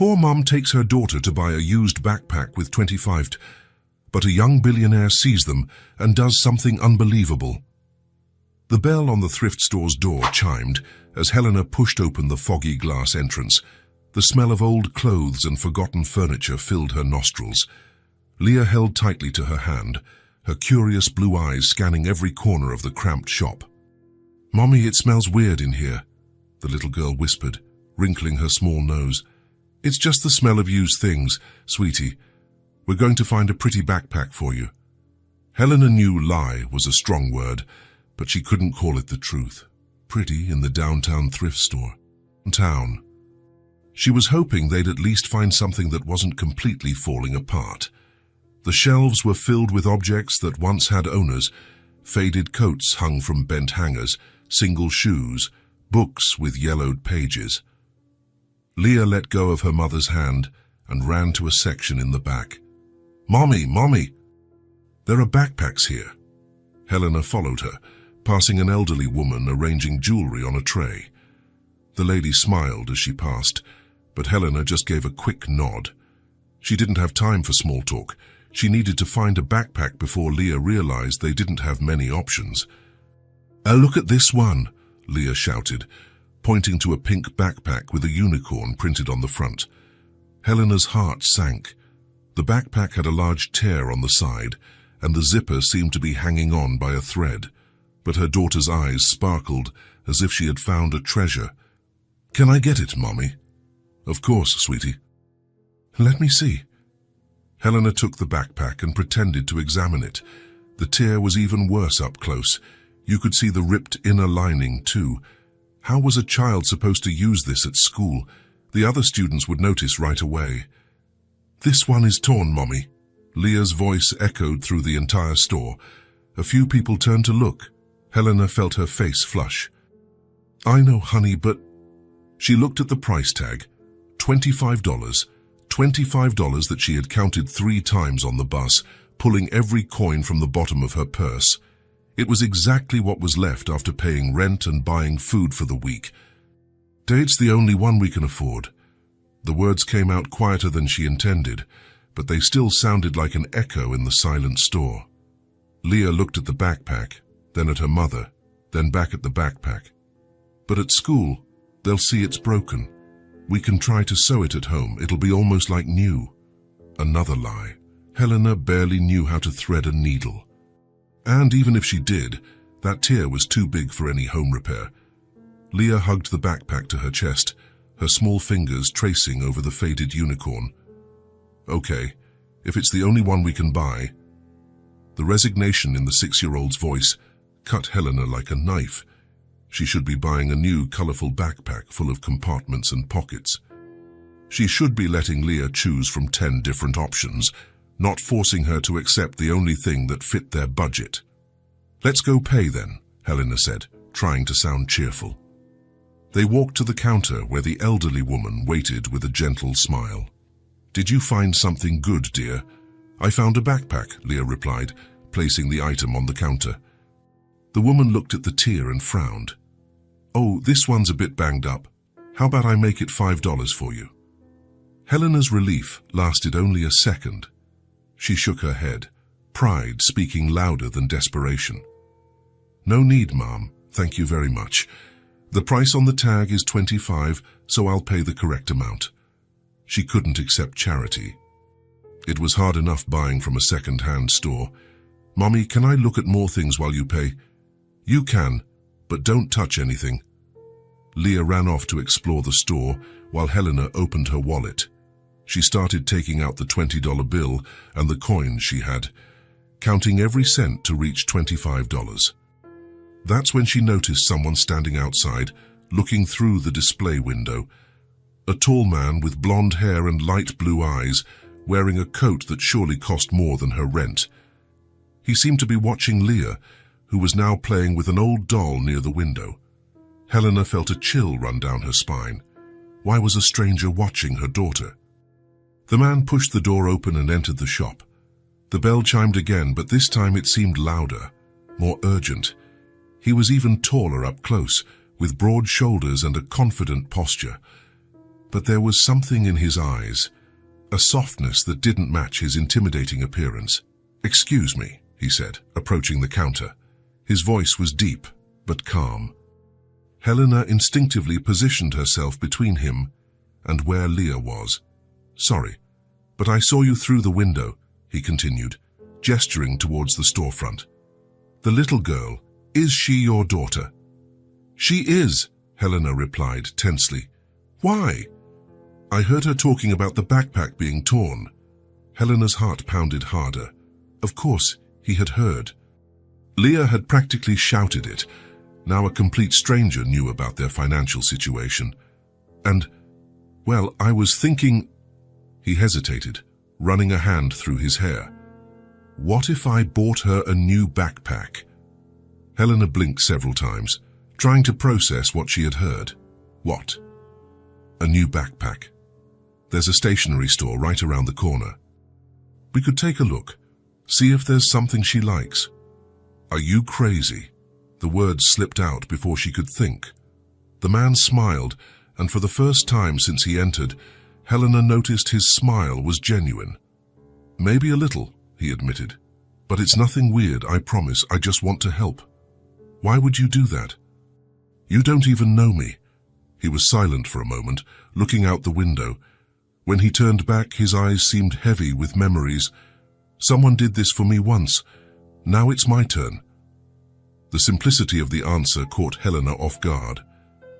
Poor mum takes her daughter to buy a used backpack with 25, but a young billionaire sees them and does something unbelievable. The bell on the thrift store's door chimed as Helena pushed open the foggy glass entrance. The smell of old clothes and forgotten furniture filled her nostrils. Leah held tightly to her hand, her curious blue eyes scanning every corner of the cramped shop. "Mommy, it smells weird in here," the little girl whispered, wrinkling her small nose. "It's just the smell of used things, sweetie. We're going to find a pretty backpack for you." Helena knew lie was a strong word, but she couldn't call it the truth. Pretty in the downtown thrift store. Town. She was hoping they'd at least find something that wasn't completely falling apart. The shelves were filled with objects that once had owners, faded coats hung from bent hangers, single shoes, books with yellowed pages. Leah let go of her mother's hand and ran to a section in the back. "Mommy, Mommy! There are backpacks here." Helena followed her, passing an elderly woman arranging jewelry on a tray. The lady smiled as she passed, but Helena just gave a quick nod. She didn't have time for small talk. She needed to find a backpack before Leah realized they didn't have many options. "Oh, look at this one," Leah shouted, pointing to a pink backpack with a unicorn printed on the front. Helena's heart sank. The backpack had a large tear on the side, and the zipper seemed to be hanging on by a thread, but her daughter's eyes sparkled as if she had found a treasure. "Can I get it, Mommy?" "Of course, sweetie." "Let me see." Helena took the backpack and pretended to examine it. The tear was even worse up close. You could see the ripped inner lining, too. How was a child supposed to use this at school? The other students would notice right away. "This one is torn, Mommy." Leah's voice echoed through the entire store. A few people turned to look. Helena felt her face flush. "I know, honey, but..." She looked at the price tag. $25. $25 that she had counted 3 times on the bus, pulling every coin from the bottom of her purse. It was exactly what was left after paying rent and buying food for the week. "Date's the only one we can afford." The words came out quieter than she intended, but they still sounded like an echo in the silent store. Leah looked at the backpack, then at her mother, then back at the backpack. "But at school, they'll see it's broken. We can try to sew it at home. It'll be almost like new." Another lie. Helena barely knew how to thread a needle. And even if she did, that tear was too big for any home repair. Leah hugged the backpack to her chest, her small fingers tracing over the faded unicorn. "Okay, if it's the only one we can buy." The resignation in the 6-year-old's voice cut Helena like a knife. She should be buying a new, colorful backpack full of compartments and pockets. She should be letting Leah choose from 10 different options, not forcing her to accept the only thing that fit their budget. "Let's go pay then," Helena said, trying to sound cheerful. They walked to the counter where the elderly woman waited with a gentle smile. "Did you find something good, dear?" "I found a backpack," Leah replied, placing the item on the counter. The woman looked at the tear and frowned. "Oh, this one's a bit banged up. How about I make it $5 for you?" Helena's relief lasted only a second. She shook her head, pride speaking louder than desperation. "No need, Mom. Thank you very much. The price on the tag is $25, so I'll pay the correct amount." She couldn't accept charity. It was hard enough buying from a second-hand store. "Mommy, can I look at more things while you pay?" "You can, but don't touch anything." Leah ran off to explore the store while Helena opened her wallet. She started taking out the $20 bill and the coins she had, counting every cent to reach $25. That's when she noticed someone standing outside, looking through the display window. A tall man with blonde hair and light blue eyes, wearing a coat that surely cost more than her rent. He seemed to be watching Leah, who was now playing with an old doll near the window. Helena felt a chill run down her spine. Why was a stranger watching her daughter? The man pushed the door open and entered the shop. The bell chimed again, but this time it seemed louder, more urgent. He was even taller up close, with broad shoulders and a confident posture. But there was something in his eyes, a softness that didn't match his intimidating appearance. "Excuse me," he said, approaching the counter. His voice was deep, but calm. Helena instinctively positioned herself between him and where Leah was. "Sorry, but I saw you through the window," he continued, gesturing towards the storefront. "The little girl, is she your daughter?" "She is," Helena replied tensely. "Why?" "I heard her talking about the backpack being torn." Helena's heart pounded harder. Of course, he had heard. Leah had practically shouted it. Now a complete stranger knew about their financial situation. "And, well, I was thinking—" He hesitated, running a hand through his hair. "What if I bought her a new backpack?" Helena blinked several times, trying to process what she had heard. "What?" "A new backpack. There's a stationery store right around the corner. We could take a look, see if there's something she likes." "Are you crazy?" The words slipped out before she could think. The man smiled, and for the first time since he entered, Helena noticed his smile was genuine. "Maybe a little," he admitted. "But it's nothing weird, I promise. I just want to help." "Why would you do that?" "You don't even know me." He was silent for a moment, looking out the window. When he turned back, his eyes seemed heavy with memories. "Someone did this for me once. Now it's my turn." The simplicity of the answer caught Helena off guard.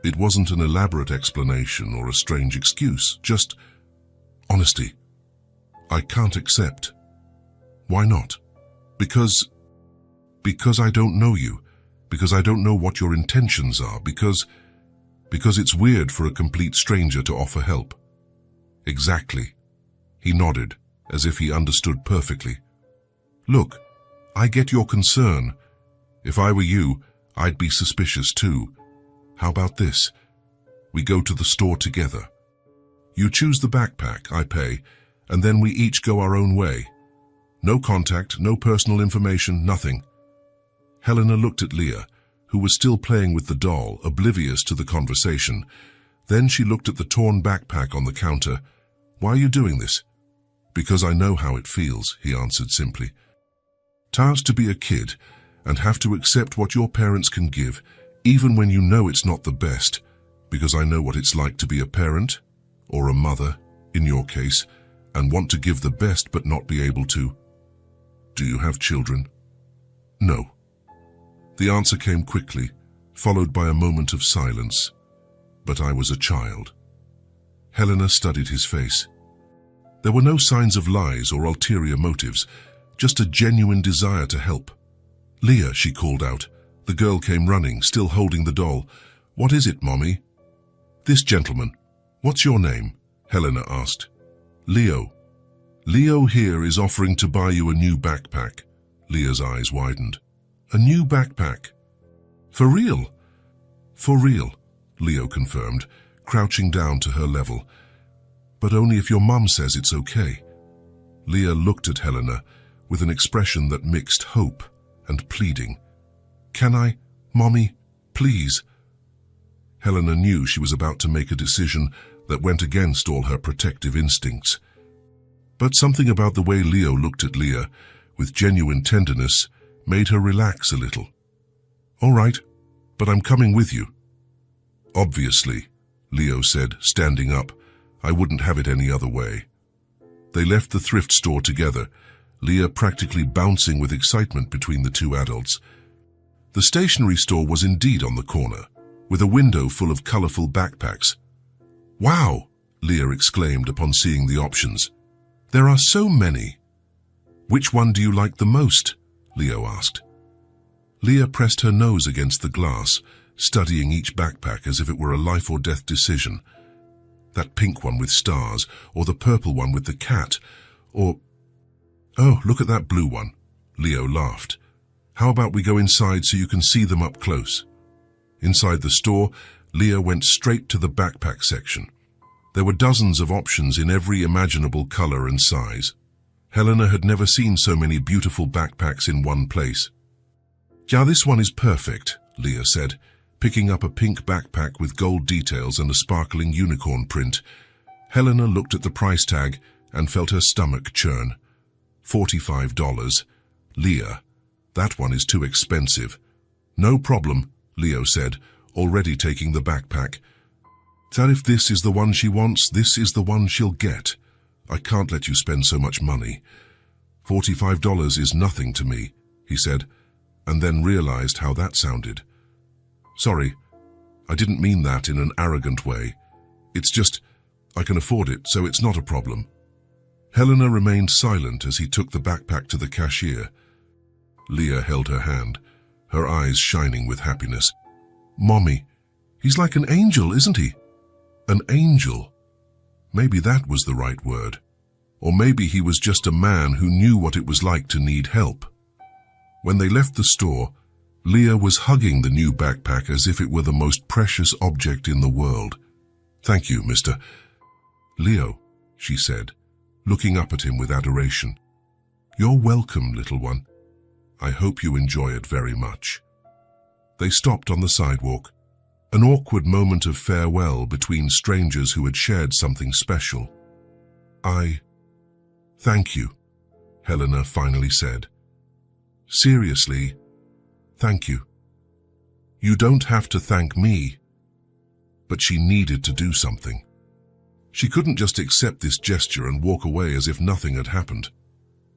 It wasn't an elaborate explanation or a strange excuse, just honesty. "I can't accept." "Why not?" Because I don't know you. Because I don't know what your intentions are. Because it's weird for a complete stranger to offer help." "Exactly." He nodded, as if he understood perfectly. "Look, I get your concern. If I were you, I'd be suspicious too. How about this? We go to the store together. You choose the backpack, I pay, and then we each go our own way. No contact, no personal information, nothing." Helena looked at Leah, who was still playing with the doll, oblivious to the conversation. Then she looked at the torn backpack on the counter. "Why are you doing this?" "Because I know how it feels," he answered simply. "Tired to be a kid and have to accept what your parents can give, even when you know it's not the best, because I know what it's like to be a parent, or a mother, in your case, and want to give the best but not be able to." "Do you have children?" "No." The answer came quickly, followed by a moment of silence. "But I was a child." Helena studied his face. There were no signs of lies or ulterior motives, just a genuine desire to help. "Leah," she called out. The girl came running, still holding the doll. "What is it, Mommy?" "This gentleman." "What's your name?" Helena asked. "Leo." "Leo here is offering to buy you a new backpack." Leah's eyes widened. "A new backpack? For real?" "For real," Leo confirmed, crouching down to her level. "But only if your mum says it's okay." Leah looked at Helena with an expression that mixed hope and pleading. "Can I, Mommy, please?" Helena knew she was about to make a decision that went against all her protective instincts. But something about the way Leo looked at Leah, with genuine tenderness, made her relax a little. "All right, but I'm coming with you." "Obviously," Leo said, standing up. "I wouldn't have it any other way." They left the thrift store together, Leah practically bouncing with excitement between the two adults. The stationery store was indeed on the corner, with a window full of colorful backpacks. "Wow!" Leah exclaimed upon seeing the options. "There are so many." "Which one do you like the most?" Leo asked. Leah pressed her nose against the glass, studying each backpack as if it were a life-or-death decision. That pink one with stars, or the purple one with the cat, or... "Oh, look at that blue one." Leo laughed. "How about we go inside so you can see them up close?" Inside the store, Leah went straight to the backpack section. There were dozens of options in every imaginable color and size. Helena had never seen so many beautiful backpacks in one place. "Yeah, this one is perfect," Leah said, picking up a pink backpack with gold details and a sparkling unicorn print. Helena looked at the price tag and felt her stomach churn. $45. Leah, that one is too expensive. No problem, Leo said, already taking the backpack. That if this is the one she wants, this is the one she'll get. I can't let you spend so much money. $45 is nothing to me, he said, and then realized how that sounded. Sorry, I didn't mean that in an arrogant way. It's just, I can afford it, so it's not a problem. Helena remained silent as he took the backpack to the cashier. Leah held her hand, her eyes shining with happiness. Mommy, he's like an angel, isn't he? An angel. Maybe that was the right word. Or maybe he was just a man who knew what it was like to need help. When they left the store, Leah was hugging the new backpack as if it were the most precious object in the world. Thank you, Mr. Leo, she said, looking up at him with adoration. You're welcome, little one. I hope you enjoy it very much. They stopped on the sidewalk, an awkward moment of farewell between strangers who had shared something special. Thank you, Helena finally said. Seriously, thank you. You don't have to thank me. But she needed to do something. She couldn't just accept this gesture and walk away as if nothing had happened.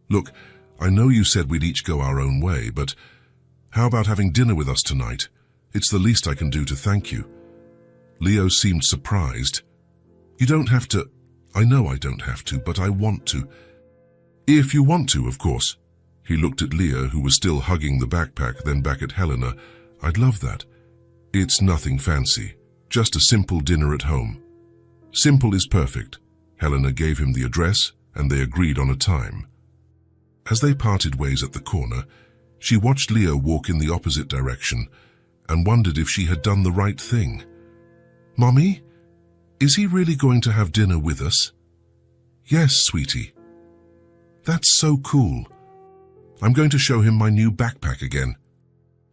Look, I know you said we'd each go our own way, but how about having dinner with us tonight? It's the least I can do to thank you. Leo seemed surprised. You don't have to. I know I don't have to, but I want to. If you want to, of course. He looked at Leah, who was still hugging the backpack, then back at Helena. I'd love that. It's nothing fancy, just a simple dinner at home. Simple is perfect. Helena gave him the address, and they agreed on a time. As they parted ways at the corner, she watched Leo walk in the opposite direction and wondered if she had done the right thing. Mommy, is he really going to have dinner with us? Yes, sweetie. That's so cool. I'm going to show him my new backpack again.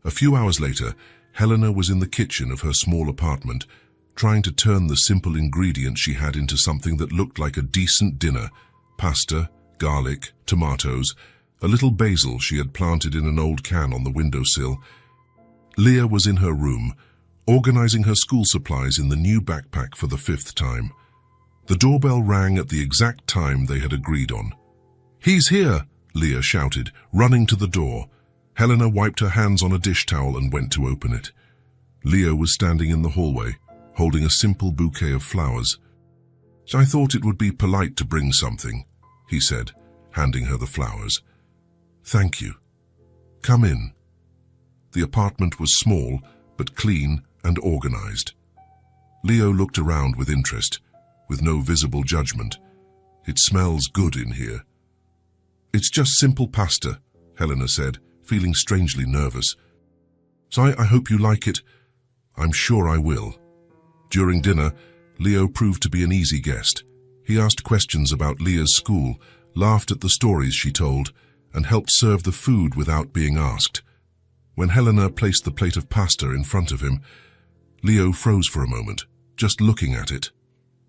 A few hours later, Helena was in the kitchen of her small apartment, trying to turn the simple ingredients she had into something that looked like a decent dinner: pasta, garlic, tomatoes, a little basil she had planted in an old can on the windowsill. Leah was in her room, organizing her school supplies in the new backpack for the 5th time. The doorbell rang at the exact time they had agreed on. He's here, Leah shouted, running to the door. Helena wiped her hands on a dish towel and went to open it. Leo was standing in the hallway, holding a simple bouquet of flowers. I thought it would be polite to bring something, he said, handing her the flowers. Thank you. Come in. The apartment was small, but clean and organized. Leo looked around with interest, with no visible judgment. It smells good in here. It's just simple pasta, Helena said, feeling strangely nervous. So I hope you like it. I'm sure I will. During dinner, Leo proved to be an easy guest. He asked questions about Leah's school, laughed at the stories she told, and helped serve the food without being asked. When Helena placed the plate of pasta in front of him, Leo froze for a moment, just looking at it.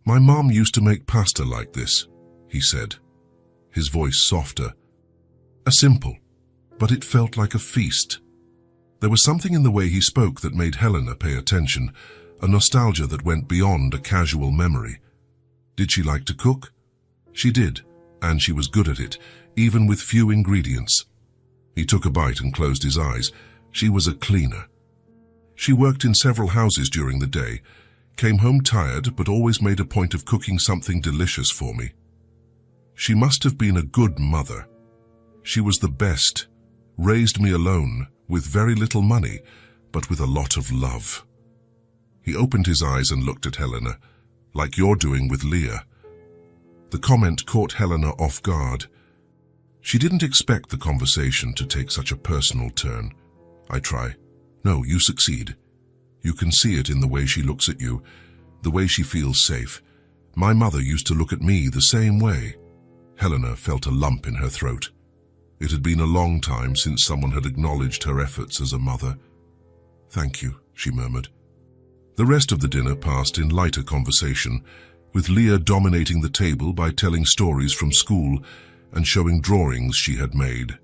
My mom used to make pasta like this, he said, his voice softer. Simple, but it felt like a feast. There was something in the way he spoke that made Helena pay attention, a nostalgia that went beyond a casual memory. Did she like to cook? She did, and she was good at it, even with few ingredients. He took a bite and closed his eyes. She was a cleaner. She worked in several houses during the day, came home tired, but always made a point of cooking something delicious for me. She must have been a good mother. She was the best, raised me alone, with very little money, but with a lot of love. He opened his eyes and looked at Helena, like you're doing with Leah. The comment caught Helena off guard. She didn't expect the conversation to take such a personal turn. I try. No, you succeed. You can see it in the way she looks at you, the way she feels safe. My mother used to look at me the same way. Helena felt a lump in her throat. It had been a long time since someone had acknowledged her efforts as a mother. Thank you, she murmured. The rest of the dinner passed in lighter conversation, with Leah dominating the table by telling stories from school and showing drawings she had made.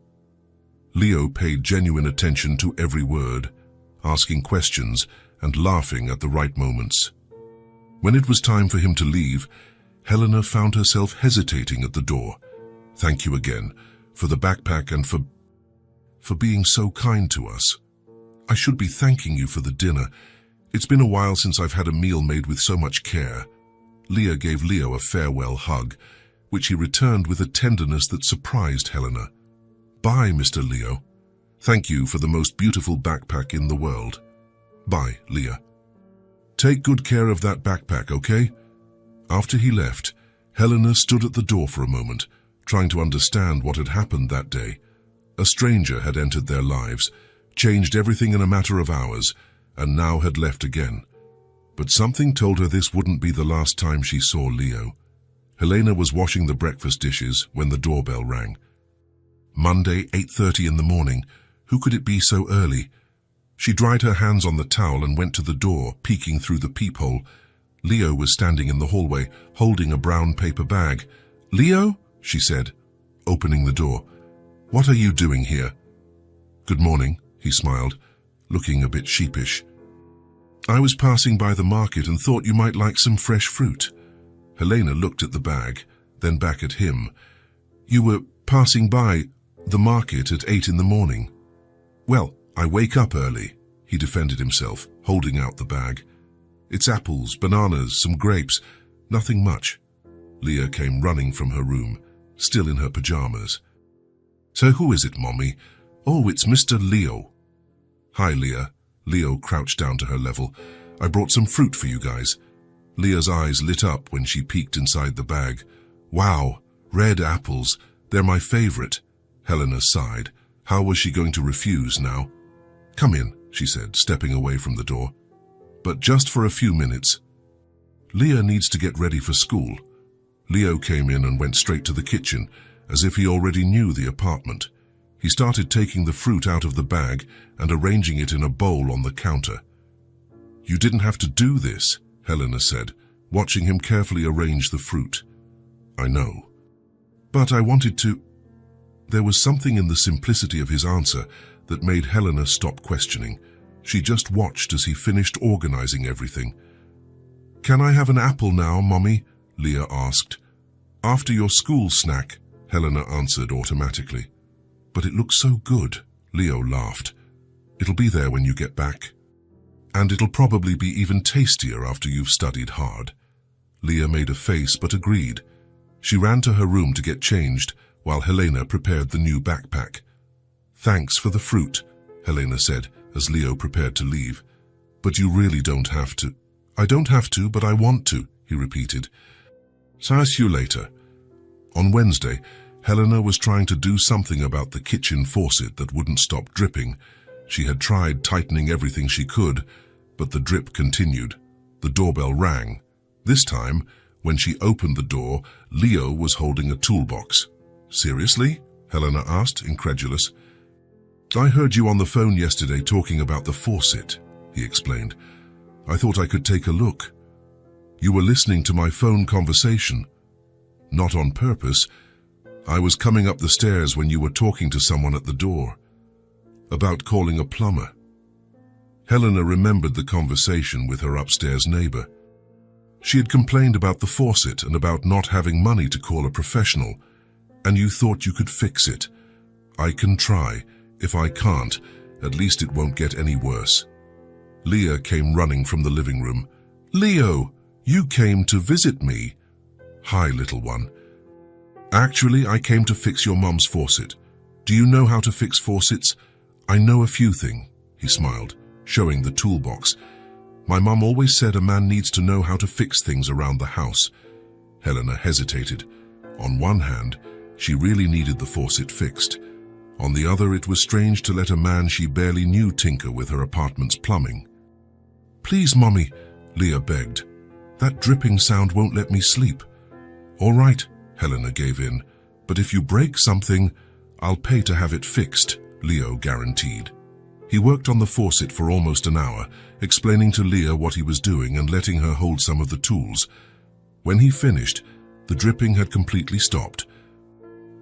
Leo paid genuine attention to every word, asking questions and laughing at the right moments. When it was time for him to leave, Helena found herself hesitating at the door. "Thank you again, for the backpack and for being so kind to us. I should be thanking you for the dinner. It's been a while since I've had a meal made with so much care." Leah gave Leo a farewell hug, which he returned with a tenderness that surprised Helena. "Bye, Mr. Leo. Thank you for the most beautiful backpack in the world." "Bye, Leah. Take good care of that backpack, okay?" After he left, Helena stood at the door for a moment, trying to understand what had happened that day. A stranger had entered their lives, changed everything in a matter of hours, and now had left again. But something told her this wouldn't be the last time she saw Leo. Helena was washing the breakfast dishes when the doorbell rang. Monday, 8:30 in the morning. Who could it be so early? She dried her hands on the towel and went to the door, peeking through the peephole. Leo was standing in the hallway, holding a brown paper bag. "Leo?" she said, opening the door. "What are you doing here?" "Good morning," he smiled, looking a bit sheepish. "I was passing by the market and thought you might like some fresh fruit." Helena looked at the bag, then back at him. "You were passing by the market at 8 in the morning." "Well, I wake up early," he defended himself, holding out the bag. "It's apples, bananas, some grapes, nothing much." Leah came running from her room, still in her pajamas. "So who is it, Mommy?" "Oh, it's Mr. Leo." "Hi, Leah." Leo crouched down to her level. "I brought some fruit for you guys." Leah's eyes lit up when she peeked inside the bag. "Wow, red apples. They're my favorite." Helena sighed. How was she going to refuse now? "Come in," she said, stepping away from the door. "But just for a few minutes. Leah needs to get ready for school." Leo came in and went straight to the kitchen, as if he already knew the apartment. He started taking the fruit out of the bag and arranging it in a bowl on the counter. "You didn't have to do this," Helena said, watching him carefully arrange the fruit. "I know. But I wanted to—" There was something in the simplicity of his answer that made Helena stop questioning. She just watched as he finished organizing everything. "Can I have an apple now, Mommy?" Leah asked. "After your school snack," Helena answered automatically. "But it looks so good," Leo laughed. "It'll be there when you get back. And it'll probably be even tastier after you've studied hard." Leah made a face but agreed. She ran to her room to get changed while Helena prepared the new backpack. "Thanks for the fruit," Helena said as Leo prepared to leave. "But you really don't have to." "I don't have to, but I want to," he repeated. "So I'll see you later." On Wednesday, Helena was trying to do something about the kitchen faucet that wouldn't stop dripping. She had tried tightening everything she could, but the drip continued. The doorbell rang. This time, when she opened the door, Leo was holding a toolbox. "Seriously?" Helena asked, incredulous. "I heard you on the phone yesterday talking about the faucet," he explained. "I thought I could take a look." "You were listening to my phone conversation." "Not on purpose. I was coming up the stairs when you were talking to someone at the door. About calling a plumber." Helena remembered the conversation with her upstairs neighbor. She had complained about the faucet and about not having money to call a professional. "And you thought you could fix it." "I can try. If I can't, at least it won't get any worse." Leah came running from the living room. "Leo, you came to visit me." "Hi, little one. Actually, I came to fix your mum's faucet. Do you know how to fix faucets?" "I know a few things," he smiled, showing the toolbox. "My mum always said a man needs to know how to fix things around the house." Helena hesitated. On one hand, she really needed the faucet fixed. On the other, it was strange to let a man she barely knew tinker with her apartment's plumbing. "Please, Mommy," Leah begged. "That dripping sound won't let me sleep." "All right," Helena gave in. "But if you break something, I'll pay to have it fixed," Leo guaranteed. He worked on the faucet for almost an hour, explaining to Leah what he was doing and letting her hold some of the tools. When he finished, the dripping had completely stopped.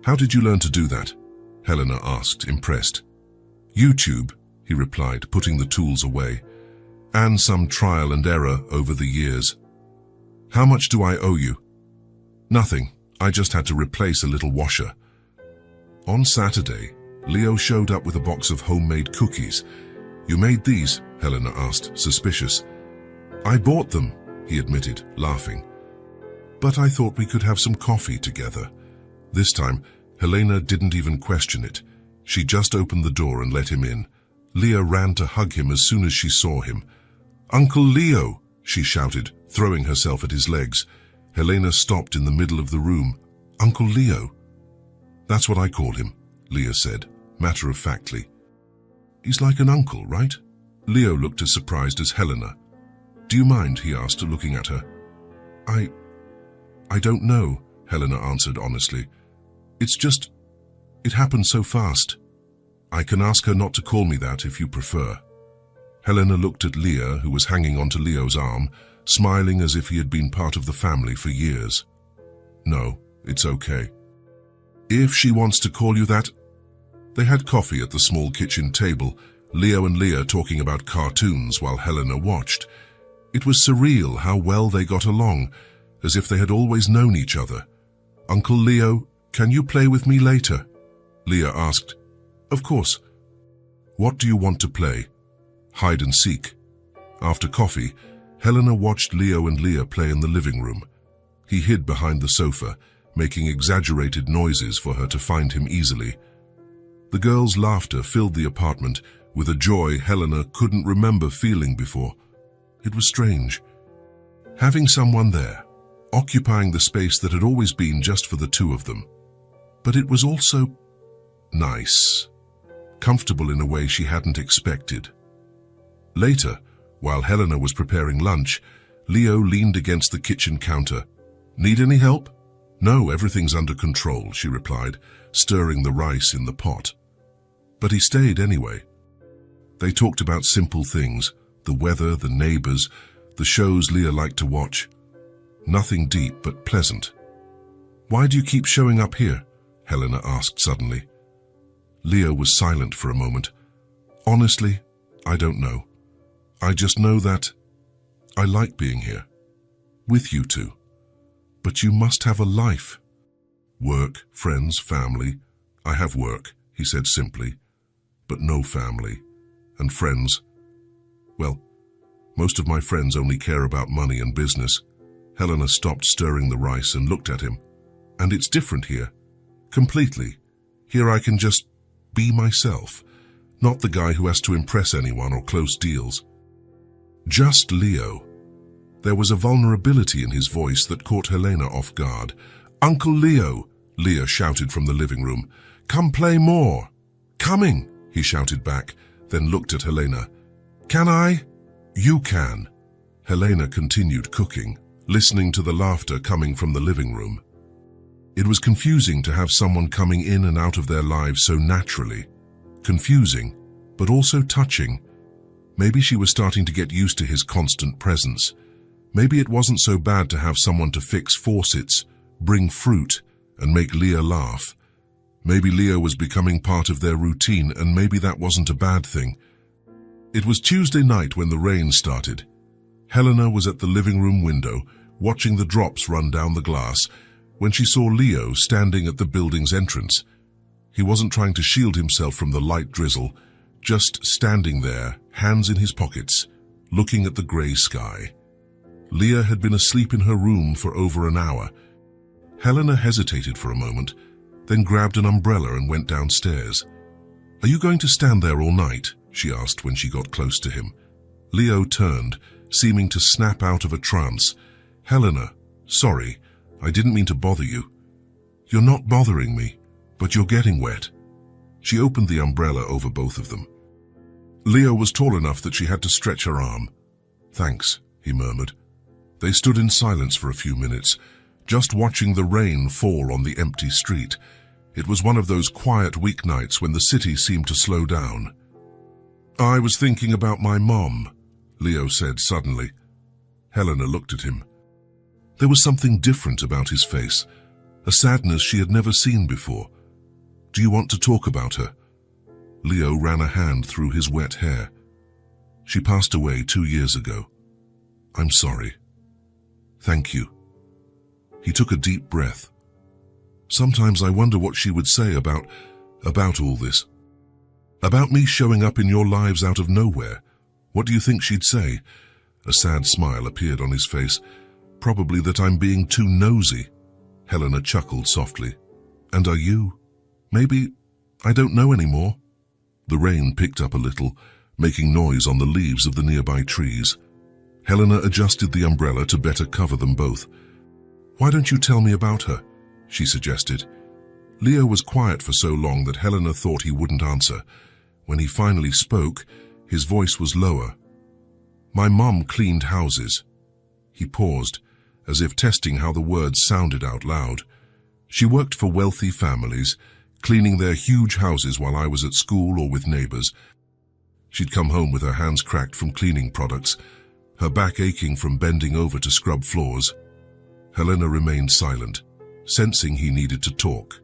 "How did you learn to do that?" Helena asked, impressed. "YouTube," he replied, putting the tools away. "And some trial and error over the years." "How much do I owe you?" "Nothing. I just had to replace a little washer." On Saturday, Leo showed up with a box of homemade cookies. "You made these?" Helena asked, suspicious. "I bought them," he admitted, laughing. "But I thought we could have some coffee together." This time, Helena didn't even question it. She just opened the door and let him in. Leah ran to hug him as soon as she saw him. "Uncle Leo!" she shouted, throwing herself at his legs. Helena stopped in the middle of the room. "Uncle Leo?" "That's what I call him," Leah said, matter-of-factly. "He's like an uncle, right?" Leo looked as surprised as Helena. "Do you mind?" he asked, looking at her. I don't know," Helena answered honestly. It happened so fast. I can ask her not to call me that if you prefer." Helena looked at Leah, who was hanging onto Leo's arm, smiling as if he had been part of the family for years. "No, it's okay." "If she wants to call you that..." They had coffee at the small kitchen table, Leo and Leah talking about cartoons while Helena watched. It was surreal how well they got along, as if they had always known each other. "Uncle Leo, can you play with me later?" Leah asked. "Of course." "What do you want to play?" "Hide and seek." After coffee, Helena watched Leo and Leah play in the living room. He hid behind the sofa, making exaggerated noises for her to find him easily. The girls' laughter filled the apartment with a joy Helena couldn't remember feeling before. It was strange. Having someone there, occupying the space that had always been just for the two of them. But it was also nice, comfortable in a way she hadn't expected. Later, while Helena was preparing lunch, Leo leaned against the kitchen counter. "Need any help?" "No, everything's under control," she replied, stirring the rice in the pot. But he stayed anyway. They talked about simple things, the weather, the neighbors, the shows Leah liked to watch. Nothing deep but pleasant. "Why do you keep showing up here?" Helena asked suddenly. Leah was silent for a moment. "Honestly, I don't know. I just know that I like being here. With you two. But you must have a life." "Work, friends, family. I have work," he said simply. "But no family. And friends. Well, most of my friends only care about money and business." Helena stopped stirring the rice and looked at him. "And it's different here. Completely. Here I can just be myself. Not the guy who has to impress anyone or close deals. Just Leo." There was a vulnerability in his voice that caught Helena off guard. "Uncle Leo," Leah shouted from the living room. "Come play more." "Coming," he shouted back, then looked at Helena. "Can I?" "You can." Helena continued cooking, listening to the laughter coming from the living room. It was confusing to have someone coming in and out of their lives so naturally. Confusing, but also touching. Maybe she was starting to get used to his constant presence. Maybe it wasn't so bad to have someone to fix faucets, bring fruit, and make Leah laugh. Maybe Leah was becoming part of their routine, and maybe that wasn't a bad thing. It was Tuesday night when the rain started. Helena was at the living room window, watching the drops run down the glass, when she saw Leo standing at the building's entrance. He wasn't trying to shield himself from the light drizzle, just standing there, hands in his pockets, looking at the grey sky. Leah had been asleep in her room for over an hour. Helena hesitated for a moment, then grabbed an umbrella and went downstairs. "Are you going to stand there all night?" she asked when she got close to him. Leo turned, seeming to snap out of a trance. "Helena, sorry, I didn't mean to bother you." "You're not bothering me, but you're getting wet." She opened the umbrella over both of them. Leo was tall enough that she had to stretch her arm. "Thanks," he murmured. They stood in silence for a few minutes, just watching the rain fall on the empty street. It was one of those quiet weeknights when the city seemed to slow down. I was thinking about my mom, Leo said suddenly. Helena looked at him. There was something different about his face, a sadness she had never seen before. Do you want to talk about her? Leo ran a hand through his wet hair. She passed away 2 years ago. I'm sorry. Thank you. He took a deep breath. Sometimes I wonder what she would say about all this. About me showing up in your lives out of nowhere. What do you think she'd say? A sad smile appeared on his face. Probably that I'm being too nosy. Helena chuckled softly. And are you? Maybe, I don't know anymore. The rain picked up a little, making noise on the leaves of the nearby trees. Helena adjusted the umbrella to better cover them both. Why don't you tell me about her? She suggested. Leo was quiet for so long that Helena thought he wouldn't answer. When he finally spoke, his voice was lower. My mum cleaned houses. He paused, as if testing how the words sounded out loud. She worked for wealthy families, cleaning their huge houses while I was at school or with neighbors. She'd come home with her hands cracked from cleaning products, her back aching from bending over to scrub floors. Helena remained silent, sensing he needed to talk.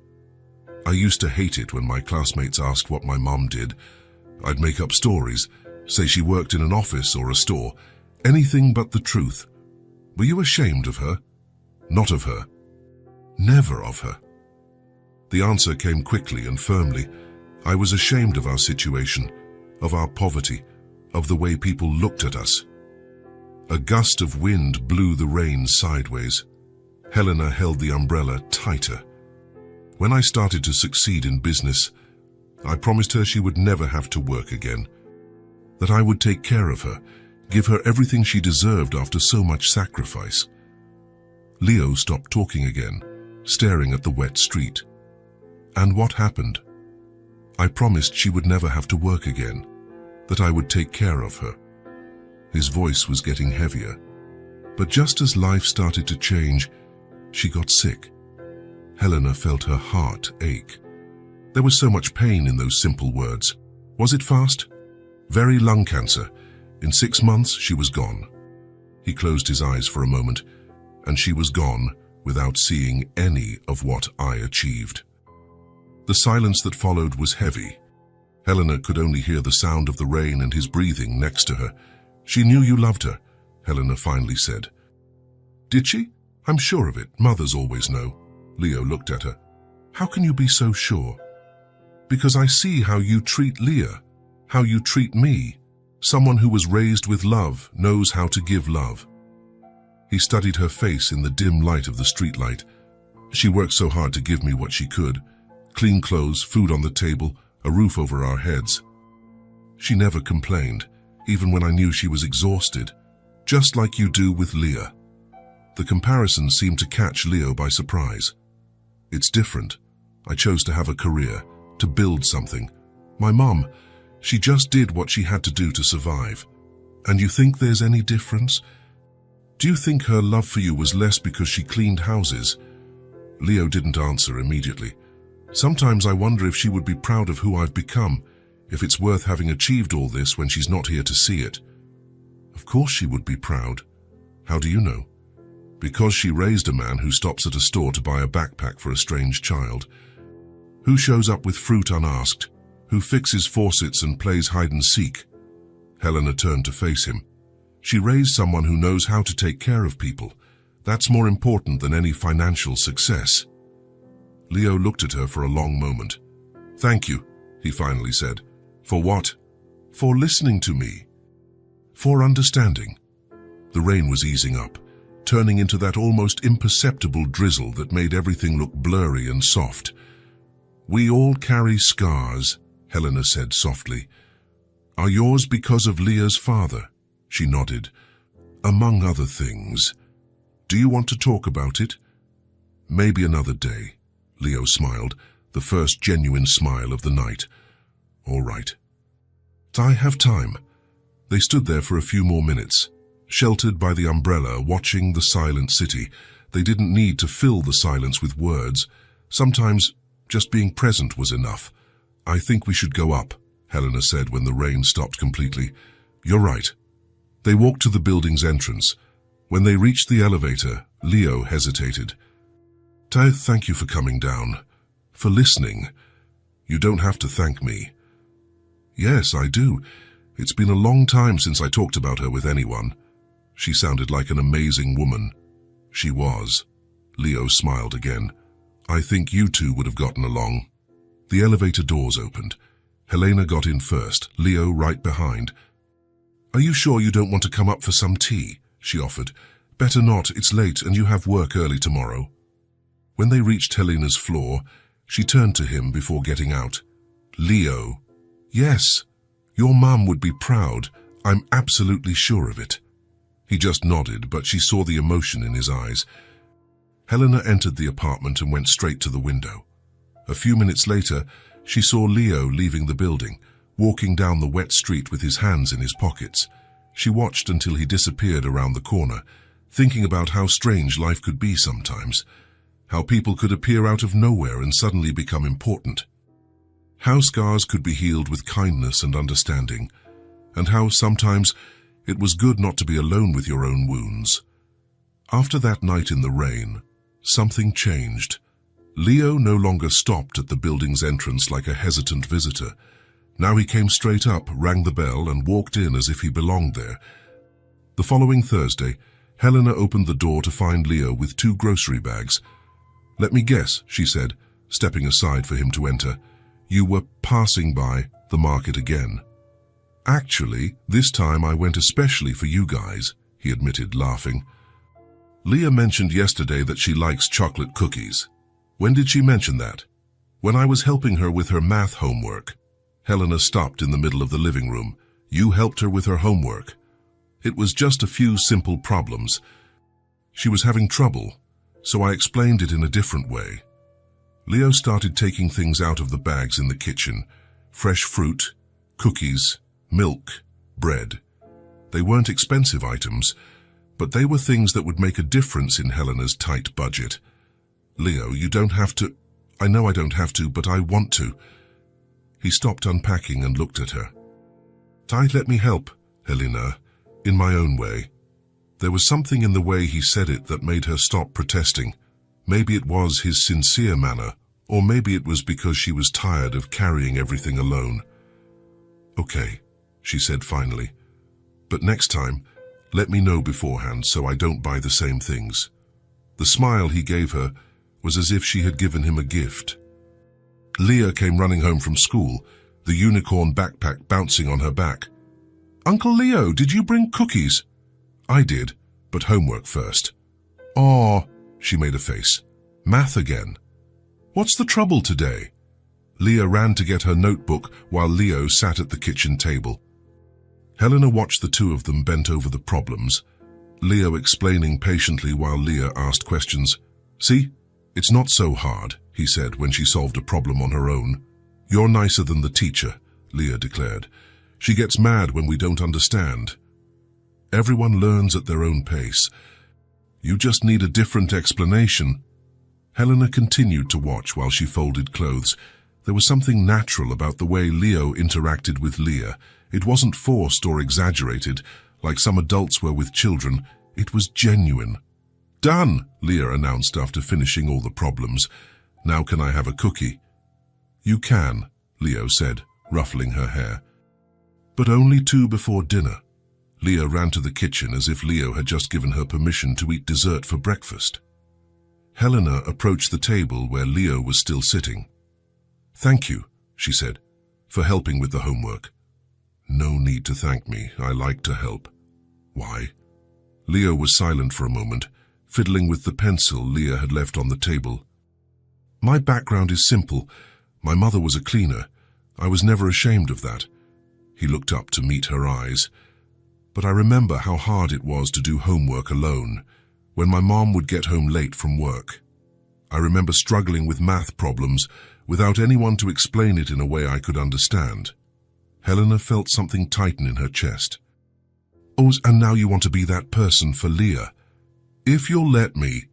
I used to hate it when my classmates asked what my mum did. I'd make up stories, say she worked in an office or a store, anything but the truth. Were you ashamed of her? Not of her. Never of her. The answer came quickly and firmly. I was ashamed of our situation, of our poverty, of the way people looked at us. A gust of wind blew the rain sideways. Helena held the umbrella tighter. When I started to succeed in business, I promised her she would never have to work again, that I would take care of her, give her everything she deserved after so much sacrifice. Leo stopped talking again, staring at the wet street. And what happened? I promised she would never have to work again, that I would take care of her. His voice was getting heavier. But just as life started to change, she got sick. Helena felt her heart ache. There was so much pain in those simple words. Was it fast? Very lung cancer. In 6 months, she was gone. He closed his eyes for a moment, and she was gone without seeing any of what I achieved. The silence that followed was heavy. Helena could only hear the sound of the rain and his breathing next to her. She knew you loved her, Helena finally said. Did she? I'm sure of it. Mothers always know. Leo looked at her. How can you be so sure? Because I see how you treat Leah, how you treat me. Someone who was raised with love knows how to give love. He studied her face in the dim light of the streetlight. She worked so hard to give me what she could. Clean clothes, food on the table, a roof over our heads. She never complained, even when I knew she was exhausted, just like you do with Leah. The comparison seemed to catch Leo by surprise. It's different. I chose to have a career, to build something. My mom, she just did what she had to do to survive. And you think there's any difference? Do you think her love for you was less because she cleaned houses? Leo didn't answer immediately. Sometimes I wonder if she would be proud of who I've become, if it's worth having achieved all this when she's not here to see it. Of course she would be proud. How do you know? Because she raised a man who stops at a store to buy a backpack for a strange child. Who shows up with fruit unasked, who fixes faucets and plays hide and seek. Helena turned to face him. She raised someone who knows how to take care of people. That's more important than any financial success. Leo looked at her for a long moment. Thank you, he finally said. For what? For listening to me. For understanding. The rain was easing up, turning into that almost imperceptible drizzle that made everything look blurry and soft. We all carry scars, Helena said softly. Are yours because of Leah's father? She nodded. Among other things. Do you want to talk about it? Maybe another day, Leo smiled, the first genuine smile of the night. All right. I have time. They stood there for a few more minutes, sheltered by the umbrella, watching the silent city. They didn't need to fill the silence with words. Sometimes just being present was enough. I think we should go up, Helena said when the rain stopped completely. "You're right." They walked to the building's entrance. When they reached the elevator, Leo hesitated. "Thank you for coming down. For listening. You don't have to thank me." "Yes, I do. It's been a long time since I talked about her with anyone." She sounded like an amazing woman. She was. Leo smiled again. "I think you two would have gotten along." The elevator doors opened. Helena got in first, Leo right behind. "Are you sure you don't want to come up for some tea?" she offered. "Better not, it's late and you have work early tomorrow." When they reached Helena's floor, she turned to him before getting out. "Leo." "Yes, your mum would be proud. I'm absolutely sure of it." He just nodded, but she saw the emotion in his eyes. Helena entered the apartment and went straight to the window. A few minutes later, she saw Leo leaving the building, walking down the wet street with his hands in his pockets. She watched until he disappeared around the corner, thinking about how strange life could be sometimes, how people could appear out of nowhere and suddenly become important, how scars could be healed with kindness and understanding, and how sometimes it was good not to be alone with your own wounds. After that night in the rain, something changed. Leo no longer stopped at the building's entrance like a hesitant visitor. Now he came straight up, rang the bell, and walked in as if he belonged there. The following Thursday, Helena opened the door to find Leo with 2 grocery bags. "Let me guess," she said, stepping aside for him to enter. "You were passing by the market again." "Actually, this time I went especially for you guys," he admitted, laughing. "Leah mentioned yesterday that she likes chocolate cookies." "When did she mention that?" "When I was helping her with her math homework." Helena stopped in the middle of the living room. "You helped her with her homework?" "It was just a few simple problems. She was having trouble, so I explained it in a different way." Leo started taking things out of the bags in the kitchen. Fresh fruit, cookies, milk, bread. They weren't expensive items, but they were things that would make a difference in Helena's tight budget. "Leo, you don't have to." "I know I don't have to, but I want to." He stopped unpacking and looked at her. "Let me help, Helena, in my own way." There was something in the way he said it that made her stop protesting. Maybe it was his sincere manner, or maybe it was because she was tired of carrying everything alone. "Okay," she said finally. "But next time, let me know beforehand so I don't buy the same things." The smile he gave her was as if she had given him a gift. Leah came running home from school, the unicorn backpack bouncing on her back. "Uncle Leo, did you bring cookies?" "I did, but homework first." "Aw," she made a face. "Math again." "What's the trouble today?" Leah ran to get her notebook while Leo sat at the kitchen table. Helena watched the two of them bent over the problems, Leo explaining patiently while Leah asked questions. "See, it's not so hard," he said when she solved a problem on her own. "You're nicer than the teacher," Leah declared. "She gets mad when we don't understand." "Everyone learns at their own pace. You just need a different explanation." Helena continued to watch while she folded clothes. There was something natural about the way Leo interacted with Leah. It wasn't forced or exaggerated, like some adults were with children. It was genuine. "Done," Leah announced after finishing all the problems. "Now can I have a cookie?" "You can," Leo said, ruffling her hair. "But only 2 before dinner." Leah ran to the kitchen as if Leo had just given her permission to eat dessert for breakfast. Helena approached the table where Leo was still sitting. "Thank you," she said, "for helping with the homework." "No need to thank me. I like to help." "Why?" Leo was silent for a moment, fiddling with the pencil Leah had left on the table. "My background is simple. My mother was a cleaner. I was never ashamed of that." He looked up to meet her eyes. "But I remember how hard it was to do homework alone, when my mom would get home late from work. I remember struggling with math problems without anyone to explain it in a way I could understand." Helena felt something tighten in her chest. "Oh, and now you want to be that person for Leah?" "If you'll let me."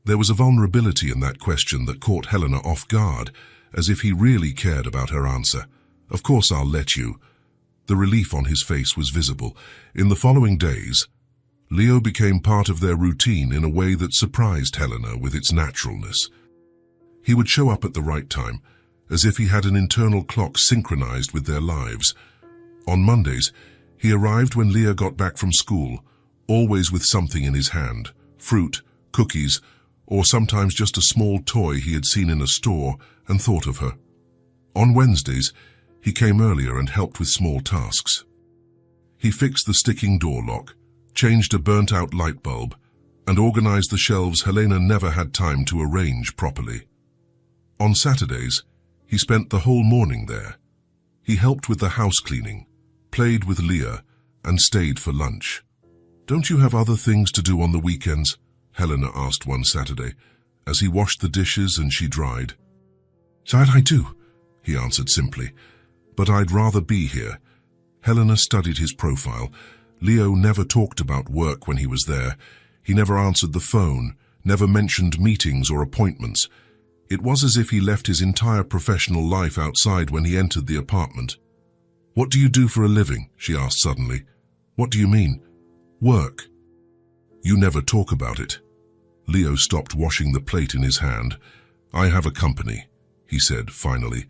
There was a vulnerability in that question that caught Helena off guard, as if he really cared about her answer. Of course I'll let you." The relief on his face was visible. In the following days, Leo became part of their routine in a way that surprised Helena with its naturalness. He would show up at the right time, as if he had an internal clock synchronized with their lives. On Mondays, he arrived when Leah got back from school, always with something in his hand, fruit, cookies, or sometimes just a small toy he had seen in a store and thought of her. On Wednesdays, he came earlier and helped with small tasks. He fixed the sticking door lock, changed a burnt-out light bulb, and organized the shelves Helena never had time to arrange properly. On Saturdays, he spent the whole morning there. He helped with the house cleaning, played with Leah, and stayed for lunch. "Don't you have other things to do on the weekends?" Helena asked one Saturday, as he washed the dishes and she dried. "That I do," he answered simply, "but I'd rather be here." Helena studied his profile. Leo never talked about work when he was there. He never answered the phone, never mentioned meetings or appointments. It was as if he left his entire professional life outside when he entered the apartment. "What do you do for a living?" she asked suddenly. "What do you mean?" "Work." "You never talk about it." Leo stopped washing the plate in his hand. "I have a company," he said finally,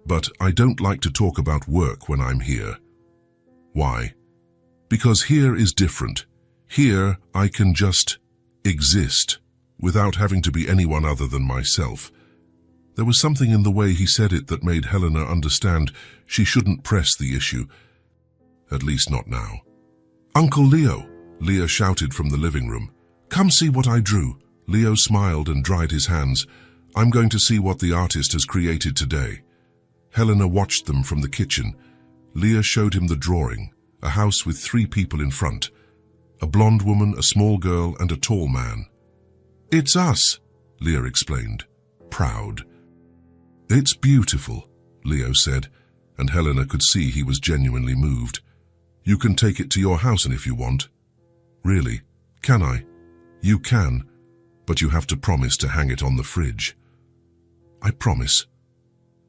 "but I don't like to talk about work when I'm here." "Why?" "Because here is different. Here I can just exist without having to be anyone other than myself." There was something in the way he said it that made Helena understand she shouldn't press the issue. At least not now. "Uncle Leo," Leah shouted from the living room. "Come see what I drew." Leo smiled and dried his hands. "I'm going to see what the artist has created today." Helena watched them from the kitchen. Leah showed him the drawing, a house with 3 people in front, a blonde woman, a small girl, and a tall man. "It's us," Leah explained, proud. "It's beautiful," Leo said, and Helena could see he was genuinely moved. "You can take it to your house if you want." "Really? Can I?" "You can, but you have to promise to hang it on the fridge." "I promise."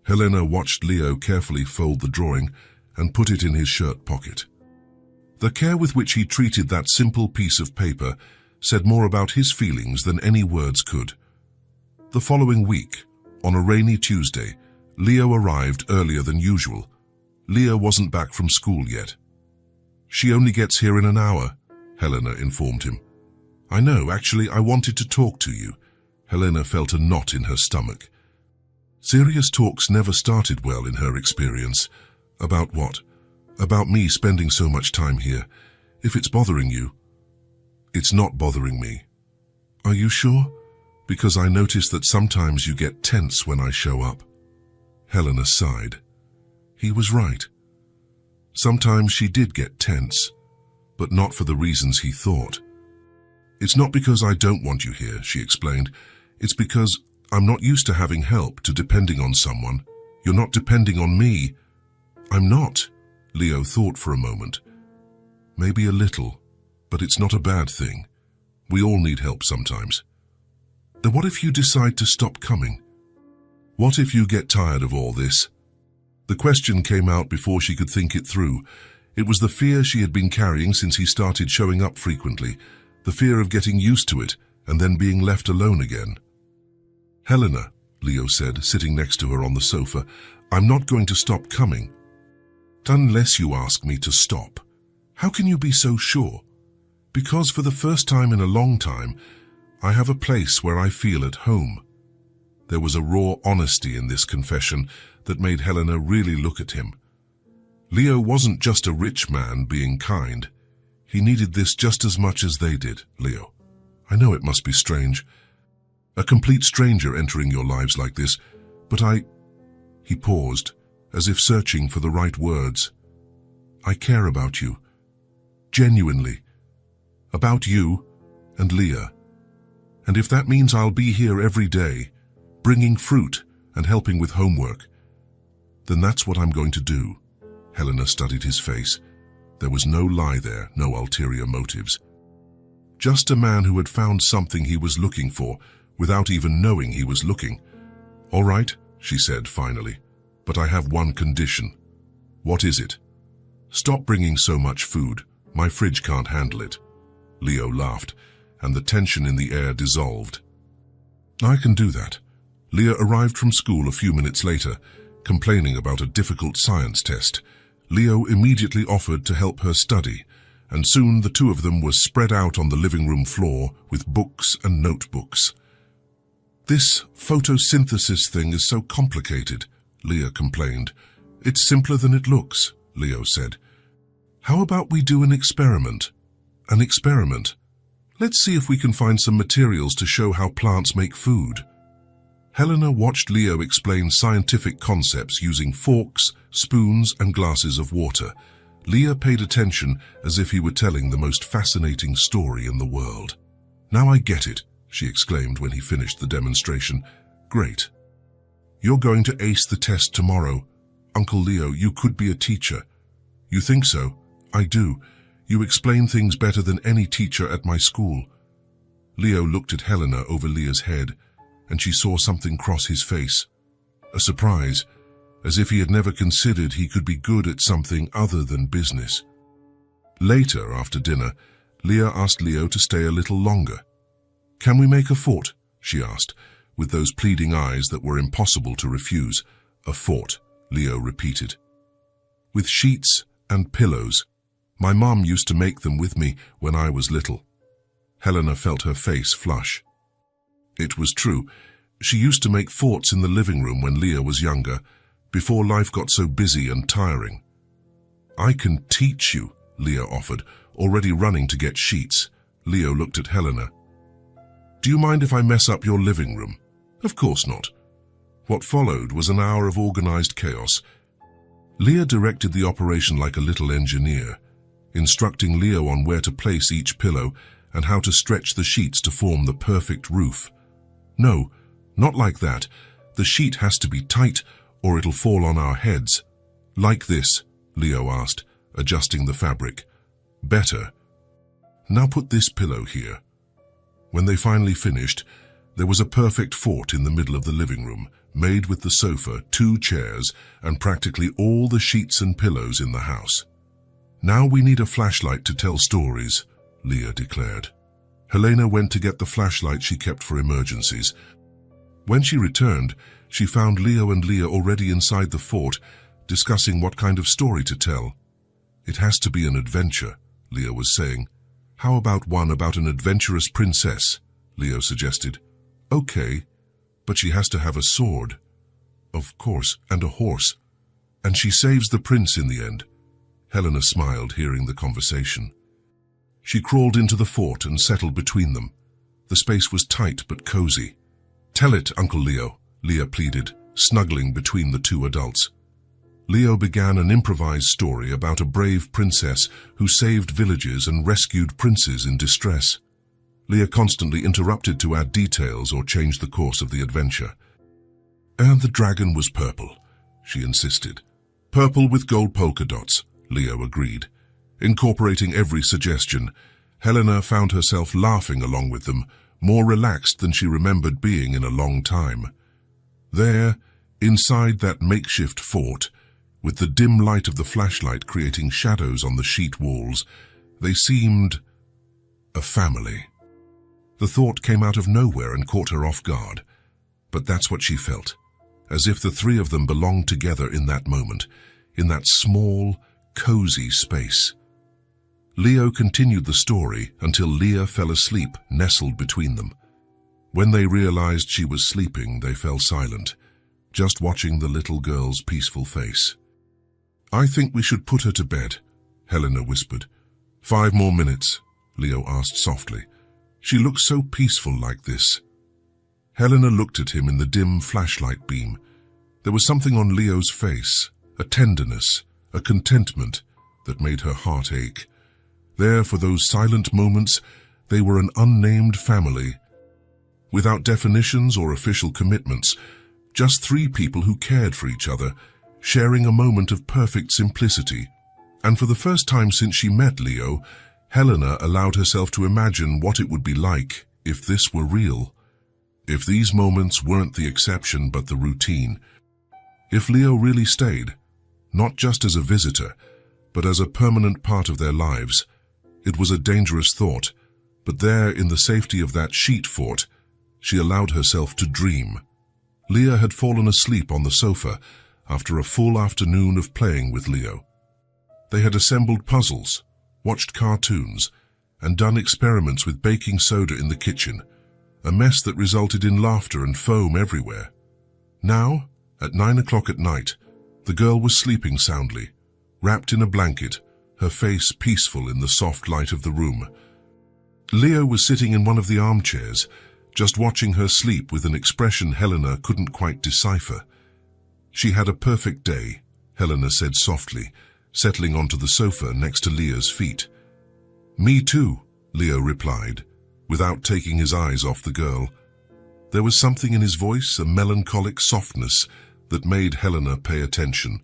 Helena watched Leo carefully fold the drawing and put it in his shirt pocket. The care with which he treated that simple piece of paper said more about his feelings than any words could. The following week, on a rainy Tuesday, Leo arrived earlier than usual. Leah wasn't back from school yet. "She only gets here in an hour," Helena informed him. "I know, actually, I wanted to talk to you." Helena felt a knot in her stomach. Serious talks never started well in her experience. "About what?" "About me spending so much time here. If it's bothering you." "It's not bothering me." "Are you sure? Because I notice that sometimes you get tense when I show up." Helena sighed. He was right. Sometimes she did get tense, but not for the reasons he thought. "It's not because I don't want you here," she explained. "It's because I'm not used to having help, to depending on someone. You're not depending on me." "I'm not," Leo thought for a moment. "Maybe a little, but it's not a bad thing. We all need help sometimes." "Then what if you decide to stop coming? What if you get tired of all this?" The question came out before she could think it through. It was the fear she had been carrying since he started showing up frequently, the fear of getting used to it and then being left alone again. "Helena," Leo said, sitting next to her on the sofa, "I'm not going to stop coming." "Unless you ask me to stop." "How can you be so sure?" "Because for the first time in a long time, I have a place where I feel at home." There was a raw honesty in this confession that made Helena really look at him. Leo wasn't just a rich man being kind. He needed this just as much as they did, Leo. "I know it must be strange. A complete stranger entering your lives like this, but He paused, as if searching for the right words. "I care about you. Genuinely. About you and Leah. And if that means I'll be here every day, bringing fruit and helping with homework, then that's what I'm going to do." Helena studied his face. There was no lie there, no ulterior motives. Just a man who had found something he was looking for, without even knowing he was looking. "All right," she said finally, "but I have one condition." What is it? Stop bringing so much food. My fridge can't handle it. Leo laughed, and the tension in the air dissolved. I can do that. Leah arrived from school a few minutes later, complaining about a difficult science test. Leo immediately offered to help her study, and soon the two of them were spread out on the living room floor with books and notebooks. This photosynthesis thing is so complicated, Leah complained. It's simpler than it looks, Leo said. How about we do an experiment? An experiment? Let's see if we can find some materials to show how plants make food. Helena watched Leo explain scientific concepts using forks, spoons, and glasses of water. Leah paid attention as if he were telling the most fascinating story in the world. Now I get it, she exclaimed when he finished the demonstration. Great. You're going to ace the test tomorrow. Uncle Leo, you could be a teacher. You think so? I do. You explain things better than any teacher at my school. Leo looked at Helena over Leah's head, and she saw something cross his face. A surprise, as if he had never considered he could be good at something other than business. Later, after dinner, Leah asked Leo to stay a little longer. Can we make a fort? She asked, with those pleading eyes that were impossible to refuse. A fort, Leo repeated. With sheets and pillows. My mom used to make them with me when I was little. Helena felt her face flush. It was true. She used to make forts in the living room when Leah was younger, before life got so busy and tiring. I can teach you, Leah offered, already running to get sheets. Leo looked at Helena. Do you mind if I mess up your living room? Of course not. What followed was an hour of organized chaos. Leah directed the operation like a little engineer, instructing Leo on where to place each pillow and how to stretch the sheets to form the perfect roof. No, not like that. The sheet has to be tight or it'll fall on our heads. Like this, Leo asked, adjusting the fabric. Better. Now put this pillow here. When they finally finished, there was a perfect fort in the middle of the living room, made with the sofa, 2 chairs, and practically all the sheets and pillows in the house. Now we need a flashlight to tell stories, Leah declared. Helena went to get the flashlight she kept for emergencies. When she returned, she found Leo and Leah already inside the fort, discussing what kind of story to tell. It has to be an adventure, Leah was saying. How about one about an adventurous princess? Leo suggested. Okay, but she has to have a sword. Of course, and a horse. And she saves the prince in the end. Helena smiled, hearing the conversation. She crawled into the fort and settled between them. The space was tight but cozy. Tell it, Uncle Leo, Leah pleaded, snuggling between the 2 adults. Leo began an improvised story about a brave princess who saved villages and rescued princes in distress. Leah constantly interrupted to add details or change the course of the adventure. And the dragon was purple, she insisted. Purple with gold polka dots, Leo agreed. Incorporating every suggestion, Helena found herself laughing along with them, more relaxed than she remembered being in a long time. There, inside that makeshift fort, with the dim light of the flashlight creating shadows on the sheet walls, they seemed a family. The thought came out of nowhere and caught her off guard. But that's what she felt, as if the 3 of them belonged together in that moment, in that small, cozy space. Leo continued the story until Leah fell asleep, nestled between them. When they realized she was sleeping, they fell silent, just watching the little girl's peaceful face. I think we should put her to bed, Helena whispered. 5 more minutes, Leo asked softly. She looks so peaceful like this. Helena looked at him in the dim flashlight beam. There was something on Leo's face, a tenderness, a contentment that made her heart ache. There, for those silent moments, they were an unnamed family. Without definitions or official commitments, just 3 people who cared for each other, sharing a moment of perfect simplicity. And for the first time since she met Leo, Helena allowed herself to imagine what it would be like if this were real. If these moments weren't the exception but the routine. If Leo really stayed, not just as a visitor, but as a permanent part of their lives. It was a dangerous thought, but there, in the safety of that sheet fort, she allowed herself to dream. Leah had fallen asleep on the sofa after a full afternoon of playing with Leo. They had assembled puzzles, watched cartoons, and done experiments with baking soda in the kitchen, a mess that resulted in laughter and foam everywhere. Now, at 9 o'clock at night, the girl was sleeping soundly, wrapped in a blanket, her face peaceful in the soft light of the room. Leo was sitting in one of the armchairs, just watching her sleep with an expression Helena couldn't quite decipher. She had a perfect day, Helena said softly, settling onto the sofa next to Leah's feet. Me too, Leo replied, without taking his eyes off the girl. There was something in his voice, a melancholic softness, that made Helena pay attention.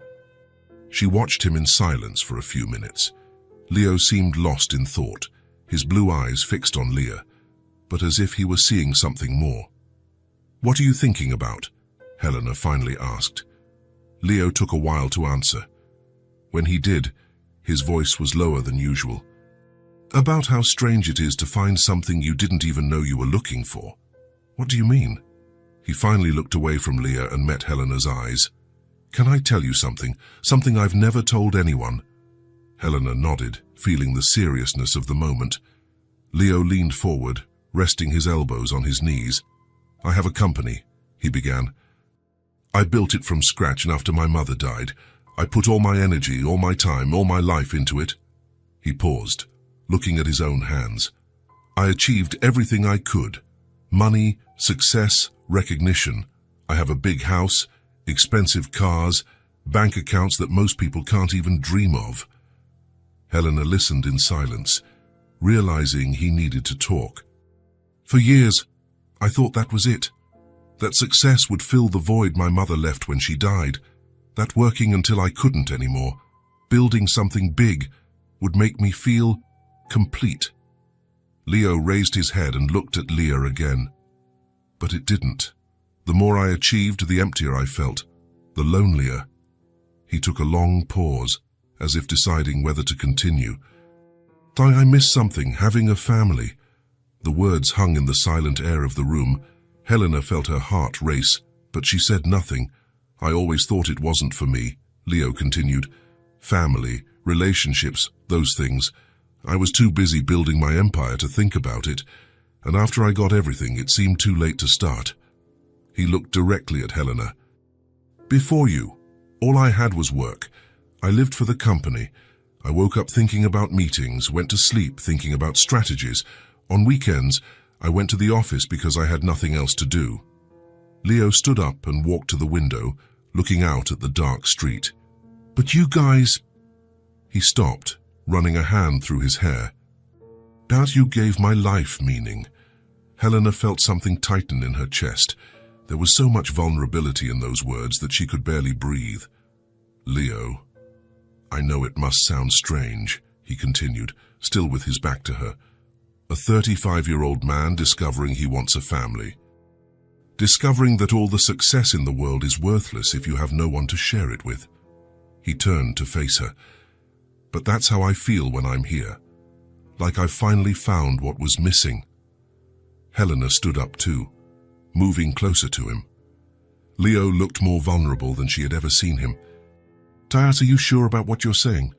She watched him in silence for a few minutes. Leo seemed lost in thought, his blue eyes fixed on Leah, but as if he were seeing something more. "What are you thinking about?" Helena finally asked. Leo took a while to answer. When he did, his voice was lower than usual. "About how strange it is to find something you didn't even know you were looking for." "What do you mean?" He finally looked away from Leah and met Helena's eyes. "Can I tell you something? Something I've never told anyone?" Helena nodded, feeling the seriousness of the moment. Leo leaned forward, resting his elbows on his knees. "I have a company," he began. "I built it from scratch, and after my mother died, I put all my energy, all my time, all my life into it." He paused, looking at his own hands. "I achieved everything I could. Money, success, recognition. I have a big house, expensive cars, bank accounts that most people can't even dream of." Helena listened in silence, realizing he needed to talk. "For years, I thought that was it. That success would fill the void my mother left when she died. That working until I couldn't anymore, building something big, would make me feel complete." Leo raised his head and looked at Leah again. "But it didn't. The more I achieved, the emptier I felt, the lonelier." He took a long pause, as if deciding whether to continue. "I miss something, having a family." The words hung in the silent air of the room. Helena felt her heart race, but she said nothing. "I always thought it wasn't for me," Leo continued. "Family, relationships, those things. I was too busy building my empire to think about it, and after I got everything, it seemed too late to start." He looked directly at Helena. "Before you, all I had was work. I lived for the company. I woke up thinking about meetings, went to sleep thinking about strategies. On weekends, I went to the office because I had nothing else to do." Leo stood up and walked to the window, looking out at the dark street. "But you guys—" He stopped, running a hand through his hair. "But you gave my life meaning." Helena felt something tighten in her chest. There was so much vulnerability in those words that she could barely breathe. "Leo, I know it must sound strange," he continued, still with his back to her. "A 35-year-old man discovering he wants a family. Discovering that all the success in the world is worthless if you have no one to share it with." He turned to face her. "But that's how I feel when I'm here. Like I've finally found what was missing." Helena stood up too, moving closer to him. Leo looked more vulnerable than she had ever seen him. "Tyas, are you sure about what you're saying?"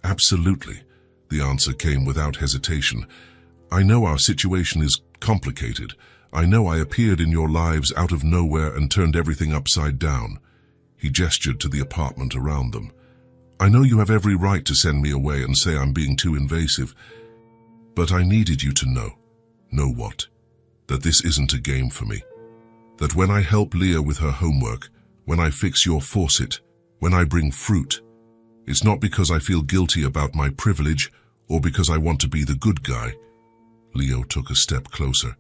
"Absolutely," the answer came without hesitation. "I know our situation is complicated. I know I appeared in your lives out of nowhere and turned everything upside down." He gestured to the apartment around them. "I know you have every right to send me away and say I'm being too invasive. But I needed you to know." "Know what?" "That this isn't a game for me. That when I help Leah with her homework, when I fix your faucet, when I bring fruit, it's not because I feel guilty about my privilege or because I want to be the good guy." Leo took a step closer.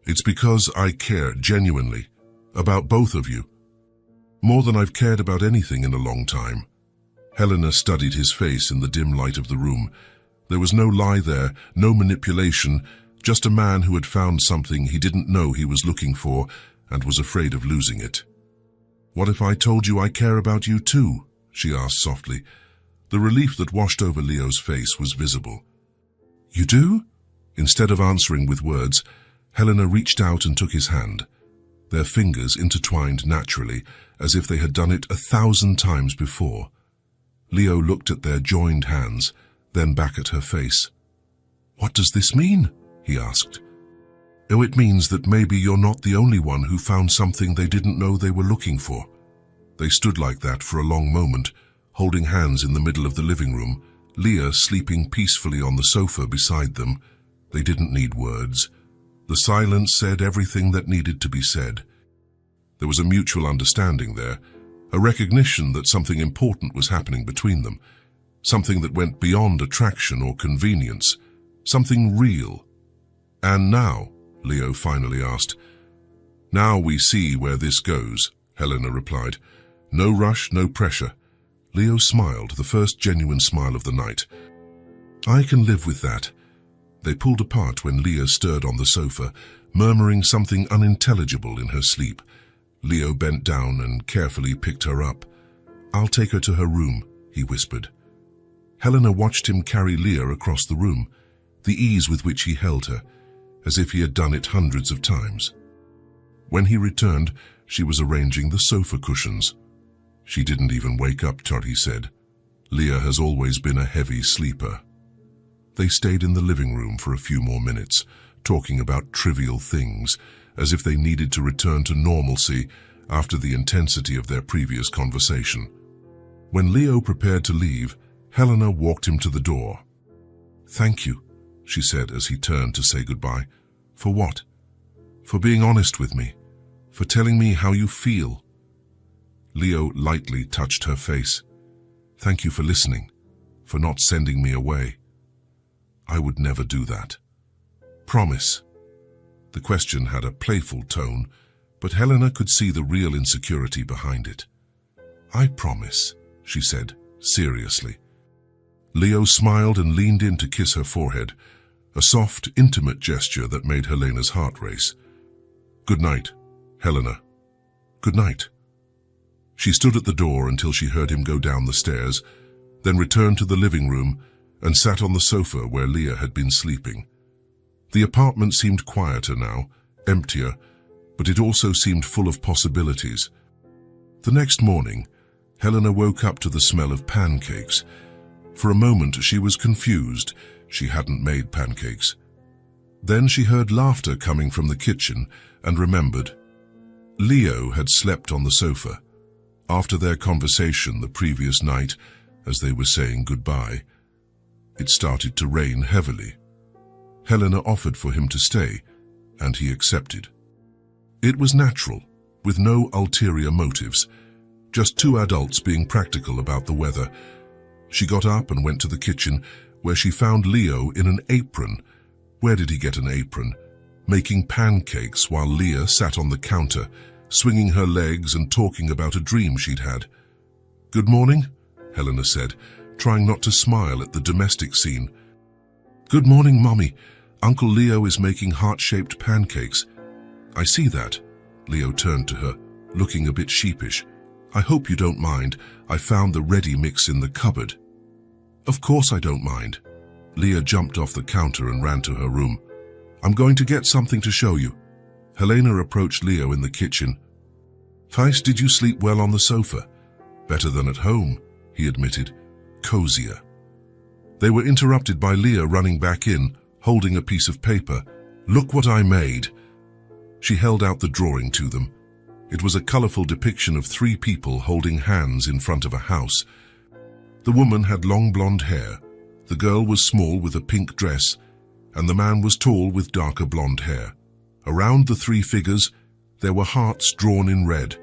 "It's because I care genuinely about both of you. More than I've cared about anything in a long time." Helena studied his face in the dim light of the room. There was no lie there, no manipulation, just a man who had found something he didn't know he was looking for and was afraid of losing it. "What if I told you I care about you too?" she asked softly. The relief that washed over Leo's face was visible. You do? Instead of answering with words, Helena reached out and took his hand. Their fingers intertwined naturally, as if they had done it 1,000 times before. Leo looked at their joined hands, then back at her face. What does this mean? He asked. Oh, it means that maybe you're not the only one who found something they didn't know they were looking for. They stood like that for a long moment, holding hands in the middle of the living room, Leah sleeping peacefully on the sofa beside them. They didn't need words. The silence said everything that needed to be said. There was a mutual understanding there, a recognition that something important was happening between them, something that went beyond attraction or convenience, something real. And now, Leo finally asked. Now we see where this goes, Helena replied. No rush, no pressure. Leo smiled, the first genuine smile of the night. I can live with that. They pulled apart when Leah stirred on the sofa, murmuring something unintelligible in her sleep. Leo bent down and carefully picked her up. I'll take her to her room, he whispered. Helena watched him carry Leah across the room, the ease with which he held her, as if he had done it hundreds of times. When he returned, she was arranging the sofa cushions. She didn't even wake up, Toddy said. Leah has always been a heavy sleeper. They stayed in the living room for a few more minutes, talking about trivial things, as if they needed to return to normalcy after the intensity of their previous conversation. When Leo prepared to leave, Helena walked him to the door. Thank you, she said as he turned to say goodbye. For what? For being honest with me, for telling me how you feel. Leo lightly touched her face. Thank you for listening, for not sending me away. I would never do that. Promise. The question had a playful tone, but Helena could see the real insecurity behind it. I promise, she said, seriously. Leo smiled and leaned in to kiss her forehead, a soft, intimate gesture that made Helena's heart race. Good night, Helena. Good night. She stood at the door until she heard him go down the stairs, then returned to the living room and sat on the sofa where Leah had been sleeping. The apartment seemed quieter now, emptier, but it also seemed full of possibilities. The next morning, Helena woke up to the smell of pancakes. For a moment she was confused. She hadn't made pancakes. Then she heard laughter coming from the kitchen and remembered. Leo had slept on the sofa. After their conversation the previous night, as they were saying goodbye, it started to rain heavily. Helena offered for him to stay, and he accepted. It was natural, with no ulterior motives, just two adults being practical about the weather. She got up and went to the kitchen, where she found Leo in an apron. Where did he get an apron? Making pancakes while Leah sat on the counter, swinging her legs and talking about a dream she'd had. Good morning, Helena said, trying not to smile at the domestic scene. Good morning, Mommy. Uncle Leo is making heart-shaped pancakes. I see that. Leo turned to her, looking a bit sheepish. I hope you don't mind. I found the ready mix in the cupboard. Of course I don't mind. Leah jumped off the counter and ran to her room. I'm going to get something to show you. Helena approached Leo in the kitchen. Feist, did you sleep well on the sofa? Better than at home, he admitted. Cozier. They were interrupted by Leah running back in, holding a piece of paper. Look what I made. She held out the drawing to them. It was a colorful depiction of three people holding hands in front of a house. The woman had long blonde hair, the girl was small with a pink dress, and the man was tall with darker blonde hair. Around the three figures, there were hearts drawn in red.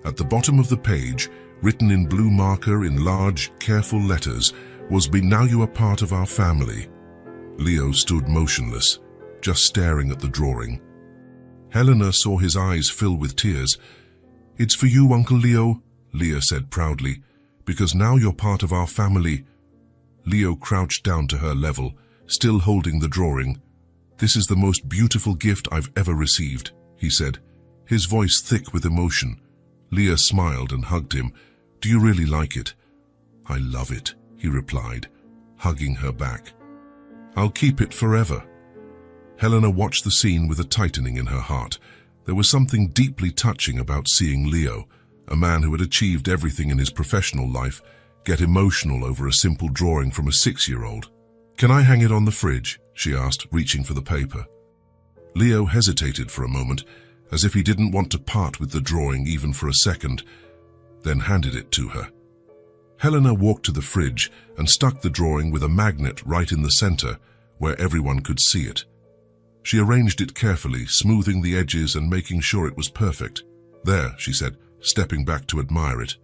At the bottom of the page, written in blue marker in large, careful letters, was "Be now you are part of our family." Leo stood motionless, just staring at the drawing. Helena saw his eyes fill with tears. It's for you, Uncle Leo, Leah said proudly, because now you're part of our family. Leo crouched down to her level, still holding the drawing. This is the most beautiful gift I've ever received, he said, his voice thick with emotion. Leah smiled and hugged him. Do you really like it? "I love it," he replied, hugging her back. "I'll keep it forever." Helena watched the scene with a tightening in her heart. There was something deeply touching about seeing Leo, a man who had achieved everything in his professional life, get emotional over a simple drawing from a 6-year-old. "Can I hang it on the fridge?" she asked, reaching for the paper. Leo hesitated for a moment, as if he didn't want to part with the drawing even for a second, then handed it to her. Helena walked to the fridge and stuck the drawing with a magnet right in the center, where everyone could see it. She arranged it carefully, smoothing the edges and making sure it was perfect. "There," she said, stepping back to admire it.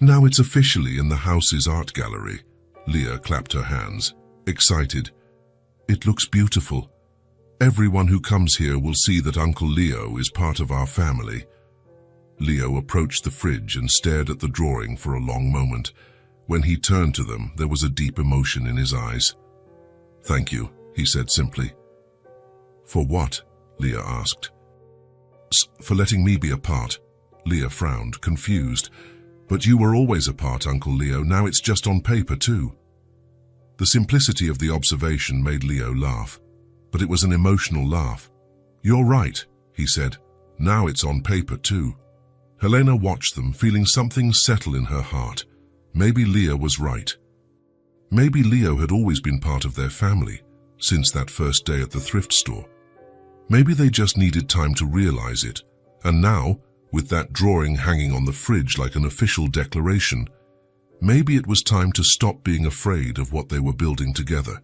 "Now it's officially in the house's art gallery." Leah clapped her hands, excited. "It looks beautiful. Everyone who comes here will see that Uncle Leo is part of our family." Leo approached the fridge and stared at the drawing for a long moment. When he turned to them, there was a deep emotion in his eyes. "Thank you," he said simply. "For what?" Leah asked. "For letting me be a part." Leah frowned, confused. "But you were always a part, Uncle Leo. Now it's just on paper too." The simplicity of the observation made Leo laugh, but it was an emotional laugh. "You're right," he said. "Now it's on paper too." Helena watched them, feeling something settle in her heart. Maybe Leah was right. Maybe Leo had always been part of their family, since that first day at the thrift store. Maybe they just needed time to realize it, and now, with that drawing hanging on the fridge like an official declaration, maybe it was time to stop being afraid of what they were building together.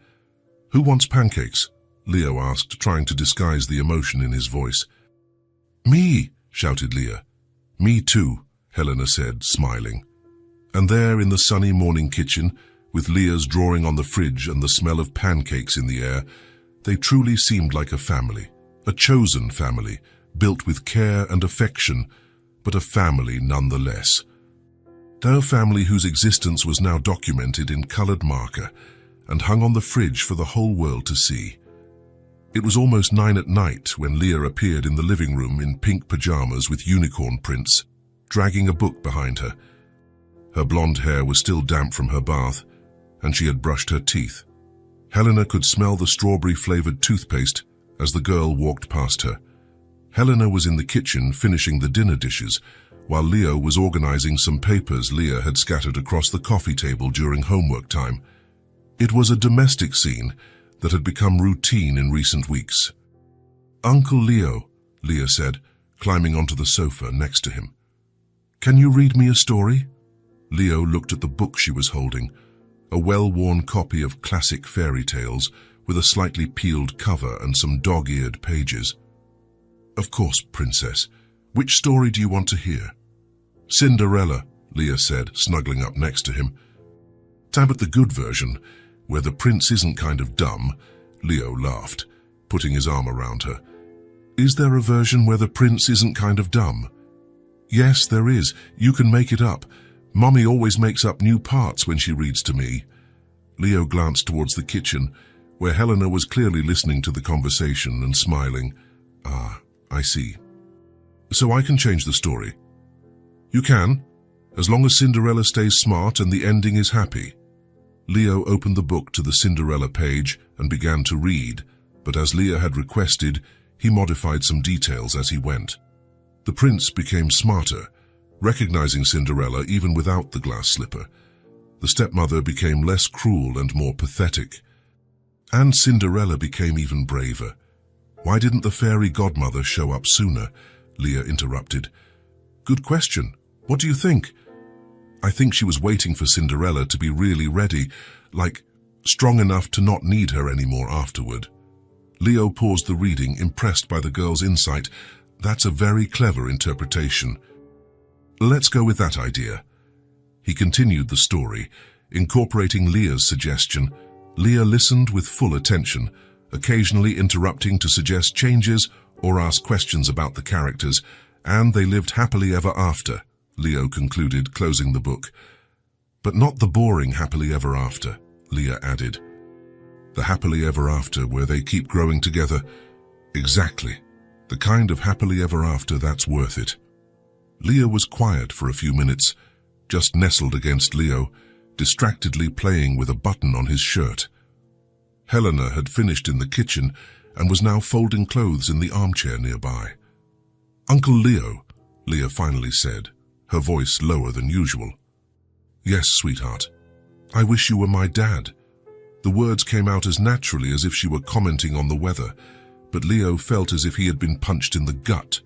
"Who wants pancakes?" Leo asked, trying to disguise the emotion in his voice. "Me!" shouted Leah. "Me too," Helena said, smiling. And there in the sunny morning kitchen, with Leah's drawing on the fridge and the smell of pancakes in the air, they truly seemed like a family, a chosen family, built with care and affection, but a family nonetheless. A family whose existence was now documented in colored marker and hung on the fridge for the whole world to see. It was almost 9 at night when Leah appeared in the living room in pink pajamas with unicorn prints, dragging a book behind her. Her blonde hair was still damp from her bath, and she had brushed her teeth. Helena could smell the strawberry-flavored toothpaste as the girl walked past her. Helena was in the kitchen finishing the dinner dishes, while Leo was organizing some papers Leah had scattered across the coffee table during homework time. It was a domestic scene that had become routine in recent weeks. "Uncle Leo," Leah said, climbing onto the sofa next to him. "Can you read me a story?" Leo looked at the book she was holding, a well-worn copy of classic fairy tales with a slightly peeled cover and some dog-eared pages. "Of course, Princess. Which story do you want to hear?" "Cinderella," Leah said, snuggling up next to him. "But the good version, where the prince isn't kind of dumb," Leo laughed, putting his arm around her. "Is there a version where the prince isn't kind of dumb?" "Yes, there is. You can make it up. Mommy always makes up new parts when she reads to me." Leo glanced towards the kitchen, where Helena was clearly listening to the conversation and smiling. "Ah, I see. So I can change the story." "You can, as long as Cinderella stays smart and the ending is happy." Leo opened the book to the Cinderella page and began to read, but as Leah had requested, he modified some details as he went. The prince became smarter, recognizing Cinderella even without the glass slipper. The stepmother became less cruel and more pathetic. And Cinderella became even braver. "Why didn't the fairy godmother show up sooner?" Leah interrupted. "Good question. What do you think?" "I think she was waiting for Cinderella to be really ready, like strong enough to not need her anymore afterward." Leo paused the reading, impressed by the girl's insight. "That's a very clever interpretation. Let's go with that idea." He continued the story, incorporating Leah's suggestion. Leah listened with full attention, occasionally interrupting to suggest changes or ask questions about the characters, and they lived happily ever after, Leo concluded, closing the book. "But not the boring happily ever after," Leah added. "The happily ever after where they keep growing together. Exactly. The kind of happily ever after that's worth it." Leah was quiet for a few minutes, just nestled against Leo, distractedly playing with a button on his shirt. Helena had finished in the kitchen and was now folding clothes in the armchair nearby. "Uncle Leo," Leah finally said, her voice lower than usual. "Yes, sweetheart. I wish you were my dad." The words came out as naturally as if she were commenting on the weather, but Leo felt as if he had been punched in the gut.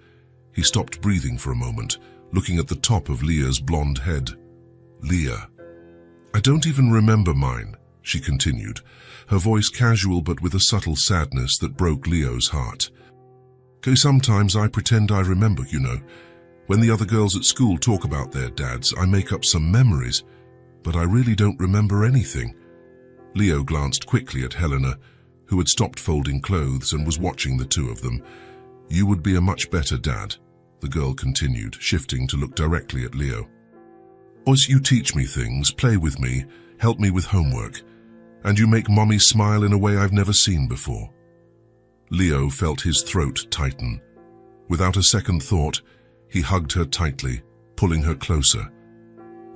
He stopped breathing for a moment, looking at the top of Leah's blonde head. "Leah, I don't even remember mine," she continued, her voice casual but with a subtle sadness that broke Leo's heart. "Okay, sometimes I pretend I remember, you know. When the other girls at school talk about their dads, I make up some memories, but I really don't remember anything." Leo glanced quickly at Helena, who had stopped folding clothes and was watching the two of them. "You would be a much better dad," the girl continued, shifting to look directly at Leo. "As you teach me things, play with me, help me with homework, and you make Mommy smile in a way I've never seen before." Leo felt his throat tighten. Without a second thought, he hugged her tightly, pulling her closer.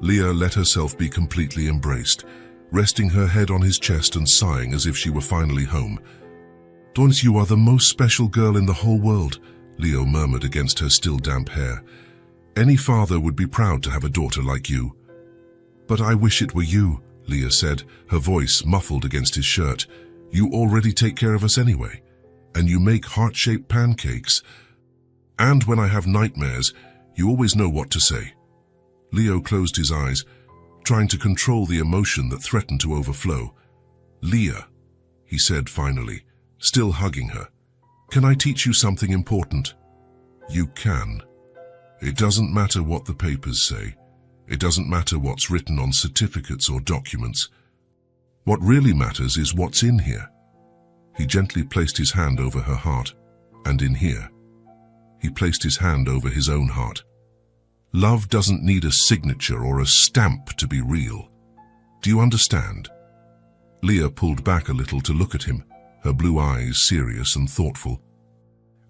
Leah let herself be completely embraced, resting her head on his chest and sighing as if she were finally home. "Don't you are the most special girl in the whole world," Leo murmured against her still damp hair. "Any father would be proud to have a daughter like you." "But I wish it were you," Leah said, her voice muffled against his shirt. "You already take care of us anyway, and you make heart-shaped pancakes. And when I have nightmares, you always know what to say." Leo closed his eyes, trying to control the emotion that threatened to overflow. "Leah," he said finally, still hugging her, "can I teach you something important?" "You can. It doesn't matter what the papers say. It doesn't matter what's written on certificates or documents. What really matters is what's in here." He gently placed his hand over her heart, and in here. He placed his hand over his own heart. "Love doesn't need a signature or a stamp to be real. Do you understand?" Leah pulled back a little to look at him, her blue eyes serious and thoughtful.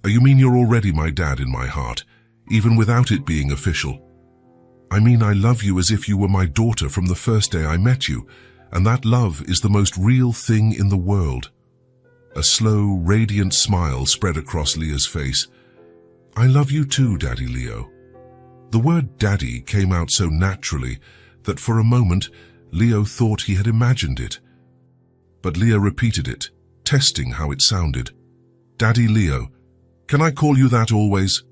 "You mean you're already my dad in my heart, even without it being official?" "I mean I love you as if you were my daughter from the first day I met you, and that love is the most real thing in the world." A slow, radiant smile spread across Leah's face. "I love you too, Daddy Leo." The word daddy came out so naturally that for a moment Leo thought he had imagined it. But Leah repeated it, testing how it sounded. "Daddy Leo, can I call you that always?"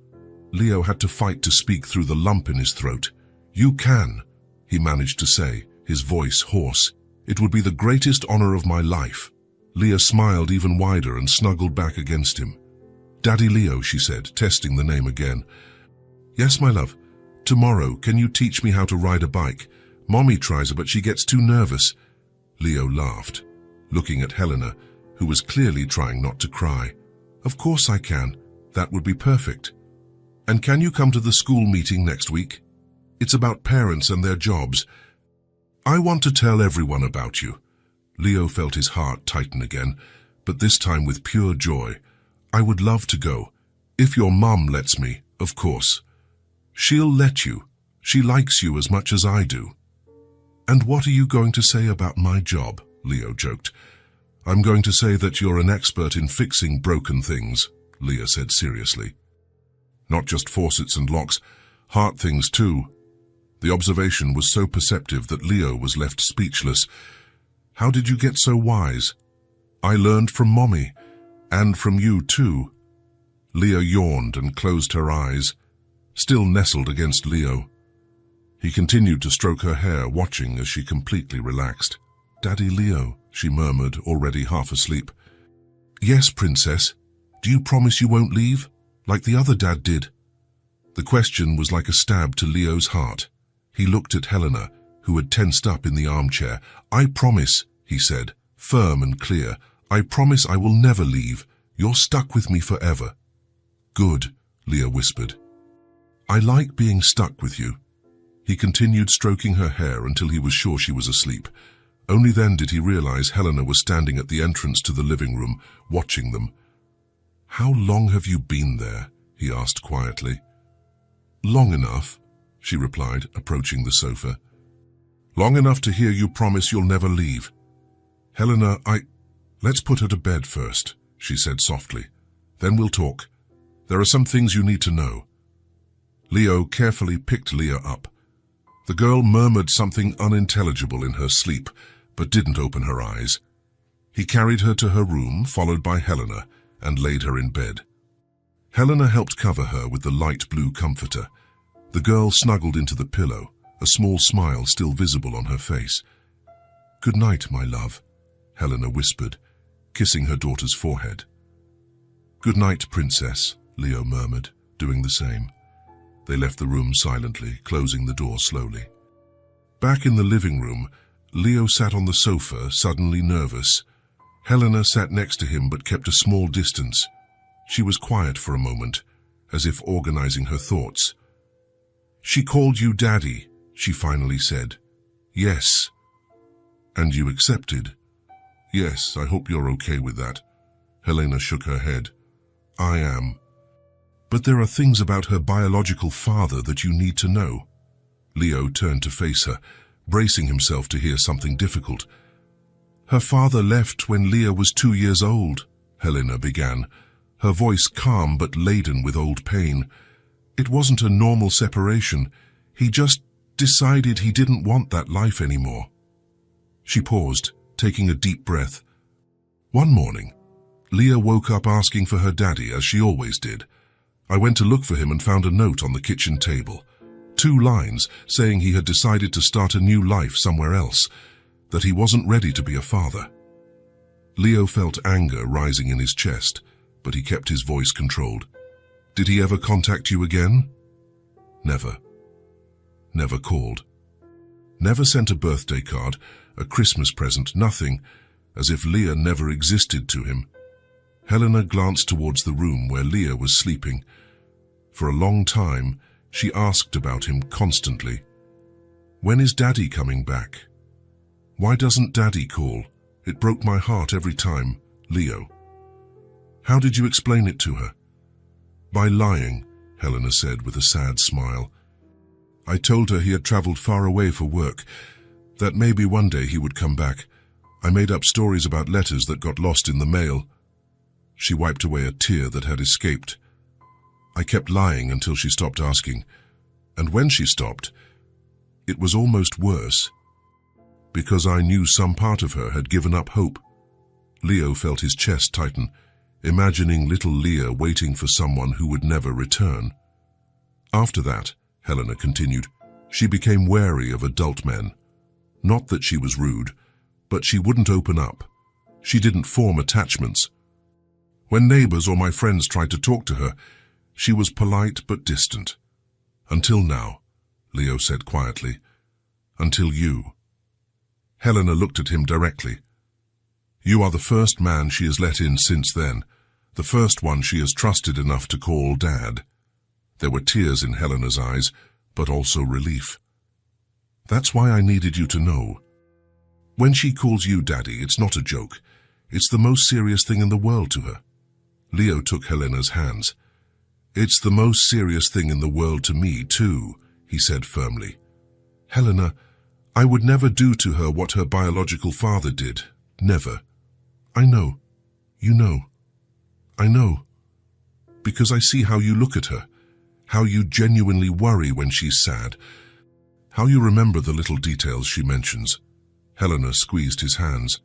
Leo had to fight to speak through the lump in his throat. "You can," he managed to say, his voice hoarse. "It would be the greatest honor of my life." Leah smiled even wider and snuggled back against him. "Daddy Leo," she said, testing the name again. "Yes, my love. Tomorrow, can you teach me how to ride a bike? Mommy tries it, but she gets too nervous." Leo laughed, looking at Helena, who was clearly trying not to cry. "Of course I can. That would be perfect. And can you come to the school meeting next week? It's about parents and their jobs. I want to tell everyone about you." Leo felt his heart tighten again, but this time with pure joy. "I would love to go. If your mum lets me, of course." "She'll let you. She likes you as much as I do." "And what are you going to say about my job?" Leo joked. "I'm going to say that you're an expert in fixing broken things," Leah said seriously. "Not just faucets and locks, heart things too." The observation was so perceptive that Leo was left speechless. "How did you get so wise?" "I learned from Mommy, and from you too." Leah yawned and closed her eyes, still nestled against Leo. He continued to stroke her hair, watching as she completely relaxed. "Daddy Leo," she murmured, already half asleep. "Yes, Princess. Do you promise you won't leave, like the other dad did?" The question was like a stab to Leo's heart. He looked at Helena, who had tensed up in the armchair. "I promise," he said, firm and clear. "I promise I will never leave. You're stuck with me forever." "Good," Leah whispered. "I like being stuck with you." He continued stroking her hair until he was sure she was asleep. Only then did he realize Helena was standing at the entrance to the living room, watching them. "How long have you been there?" he asked quietly. "Long enough," she replied, approaching the sofa. Long enough to hear you promise you'll never leave. Helena, Let's put her to bed first, she said softly. Then we'll talk. There are some things you need to know. Leo carefully picked Leah up. The girl murmured something unintelligible in her sleep, but didn't open her eyes. He carried her to her room, followed by Helena, and laid her in bed. Helena helped cover her with the light blue comforter. The girl snuggled into the pillow, a small smile still visible on her face. "Good night, my love," Helena whispered, kissing her daughter's forehead. "Good night, princess," Leo murmured, doing the same. They left the room silently, closing the door slowly. Back in the living room, Leo sat on the sofa, suddenly nervous. Helena sat next to him but kept a small distance. She was quiet for a moment, as if organizing her thoughts. "She called you Daddy," she finally said. "Yes." "And you accepted?" "Yes, I hope you're okay with that." Helena shook her head. "I am. But there are things about her biological father that you need to know." Leo turned to face her, bracing himself to hear something difficult. "Her father left when Leah was 2 years old," Helena began, her voice calm but laden with old pain. "It wasn't a normal separation. He just decided he didn't want that life anymore." She paused, taking a deep breath. "One morning, Leah woke up asking for her daddy, as she always did. I went to look for him and found a note on the kitchen table. 2 lines saying he had decided to start a new life somewhere else, that he wasn't ready to be a father." Leo felt anger rising in his chest, but he kept his voice controlled. "Did he ever contact you again?" "Never. Never called. Never sent a birthday card, a Christmas present, nothing, as if Leah never existed to him." Helena glanced towards the room where Leah was sleeping. For a long time, she asked about him constantly. "When is Daddy coming back? Why doesn't Daddy call? It broke my heart every time, Leo." "How did you explain it to her?" "By lying," Helena said with a sad smile. "I told her he had traveled far away for work, that maybe one day he would come back. I made up stories about letters that got lost in the mail." She wiped away a tear that had escaped. "I kept lying until she stopped asking. And when she stopped, it was almost worse, because I knew some part of her had given up hope." Leo felt his chest tighten, imagining little Leah waiting for someone who would never return. "After that," Helena continued, "she became wary of adult men. Not that she was rude, but she wouldn't open up. She didn't form attachments. When neighbors or my friends tried to talk to her, she was polite but distant. Until now," Leo said quietly. "Until you." Helena looked at him directly. "You are the first man she has let in since then, the first one she has trusted enough to call Dad." There were tears in Helena's eyes, but also relief. "That's why I needed you to know. When she calls you Daddy, it's not a joke. It's the most serious thing in the world to her." Leo took Helena's hands. "It's the most serious thing in the world to me, too," he said firmly. "Helena, I would never do to her what her biological father did. Never. I know. You know. I know. Because I see how you look at her, how you genuinely worry when she's sad, how you remember the little details she mentions." Helena squeezed his hands.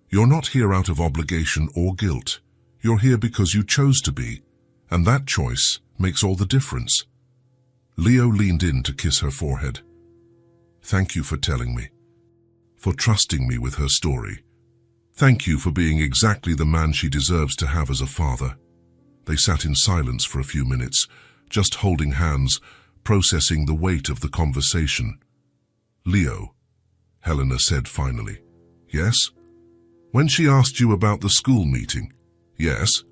"You're not here out of obligation or guilt. You're here because you chose to be, and that choice makes all the difference." Leo leaned in to kiss her forehead. "Thank you for telling me, for trusting me with her story. Thank you for being exactly the man she deserves to have as a father." They sat in silence for a few minutes, just holding hands, processing the weight of the conversation. "Leo," Helena said finally. "Yes?" "When she asked you about the school meeting." "Yes."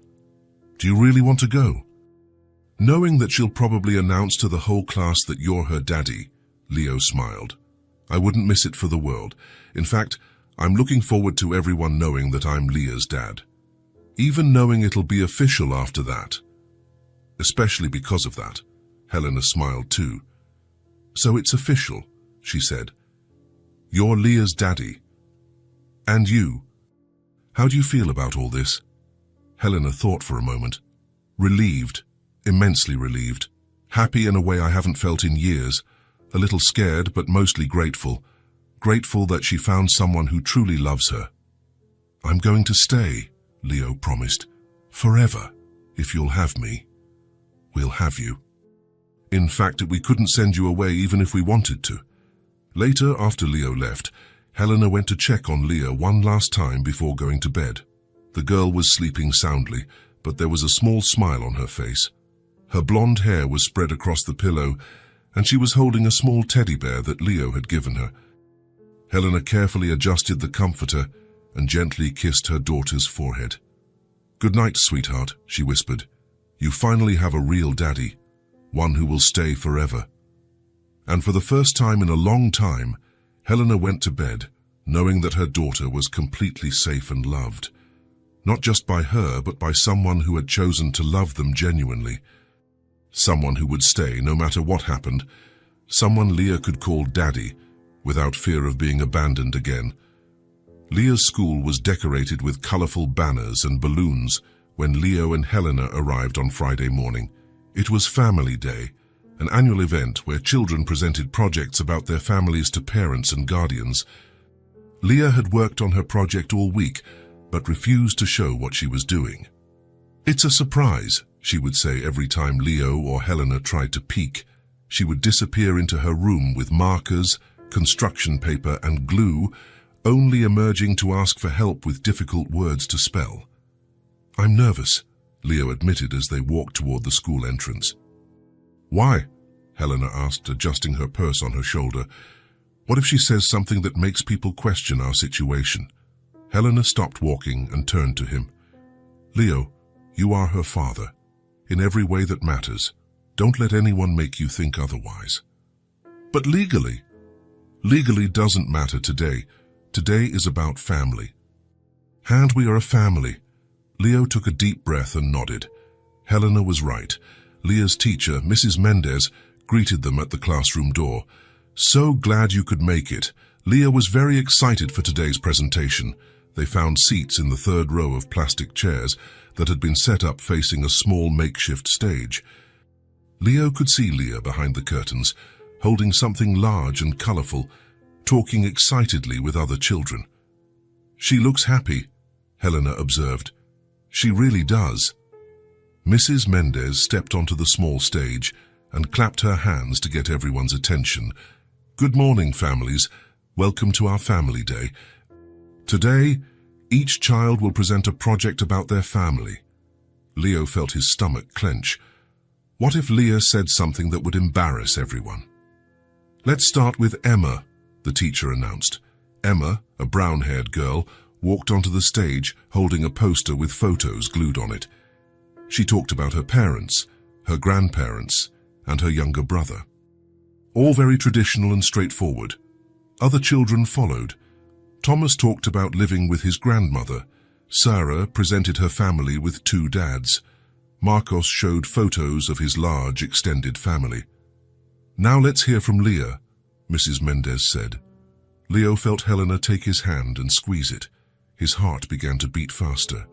"Do you really want to go?" "Knowing that she'll probably announce to the whole class that you're her daddy," Leo smiled. "I wouldn't miss it for the world. In fact, I'm looking forward to everyone knowing that I'm Leah's dad. Even knowing it'll be official after that. Especially because of that." Helena smiled too. "So it's official," she said. You're Leah's daddy. And you. How do you feel about all this? Helena thought for a moment. Relieved, immensely relieved. Happy in a way I haven't felt in years. A little scared, but mostly grateful. Grateful that she found someone who truly loves her. I'm going to stay, Leo promised. Forever, if you'll have me. We'll have you. In fact, we couldn't send you away even if we wanted to. Later, after Leo left, Helena went to check on Leah one last time before going to bed. The girl was sleeping soundly, but there was a small smile on her face. Her blonde hair was spread across the pillow, and she was holding a small teddy bear that Leo had given her. Helena carefully adjusted the comforter and gently kissed her daughter's forehead. "Good night, sweetheart," she whispered. "You finally have a real daddy, one who will stay forever." And for the first time in a long time, Helena went to bed, knowing that her daughter was completely safe and loved. Not just by her, but by someone who had chosen to love them genuinely. Someone who would stay no matter what happened. Someone Leah could call Daddy, without fear of being abandoned again. Leah's school was decorated with colorful banners and balloons when Leo and Helena arrived on Friday morning. It was Family Day, an annual event where children presented projects about their families to parents and guardians. Leah had worked on her project all week, but refused to show what she was doing. "It's a surprise," she would say every time Leo or Helena tried to peek. She would disappear into her room with markers, construction paper, and glue, only emerging to ask for help with difficult words to spell. "I'm nervous," Leo admitted as they walked toward the school entrance. "Why?" Helena asked, adjusting her purse on her shoulder. "What if she says something that makes people question our situation?" Helena stopped walking and turned to him. "Leo, you are her father. In every way that matters. Don't let anyone make you think otherwise." "But legally?" "Legally doesn't matter today. Today is about family." "And we are a family." Leo took a deep breath and nodded. Helena was right. Leah's teacher, Mrs. Mendez, greeted them at the classroom door. "So glad you could make it." Leah was very excited for today's presentation. They found seats in the third row of plastic chairs that had been set up facing a small makeshift stage. Leo could see Leah behind the curtains, holding something large and colorful, talking excitedly with other children. "She looks happy," Helena observed. "She really does." Mrs. Mendez stepped onto the small stage and clapped her hands to get everyone's attention. "Good morning, families. Welcome to our Family Day. Today, each child will present a project about their family." Leo felt his stomach clench. What if Leah said something that would embarrass everyone? "Let's start with Emma," the teacher announced. Emma, a brown-haired girl, walked onto the stage holding a poster with photos glued on it. She talked about her parents, her grandparents, and her younger brother. All very traditional and straightforward. Other children followed. Thomas talked about living with his grandmother. Sarah presented her family with 2 dads. Marcos showed photos of his large, extended family. "Now let's hear from Leah," Mrs. Mendez said. Leo felt Helena take his hand and squeeze it. His heart began to beat faster.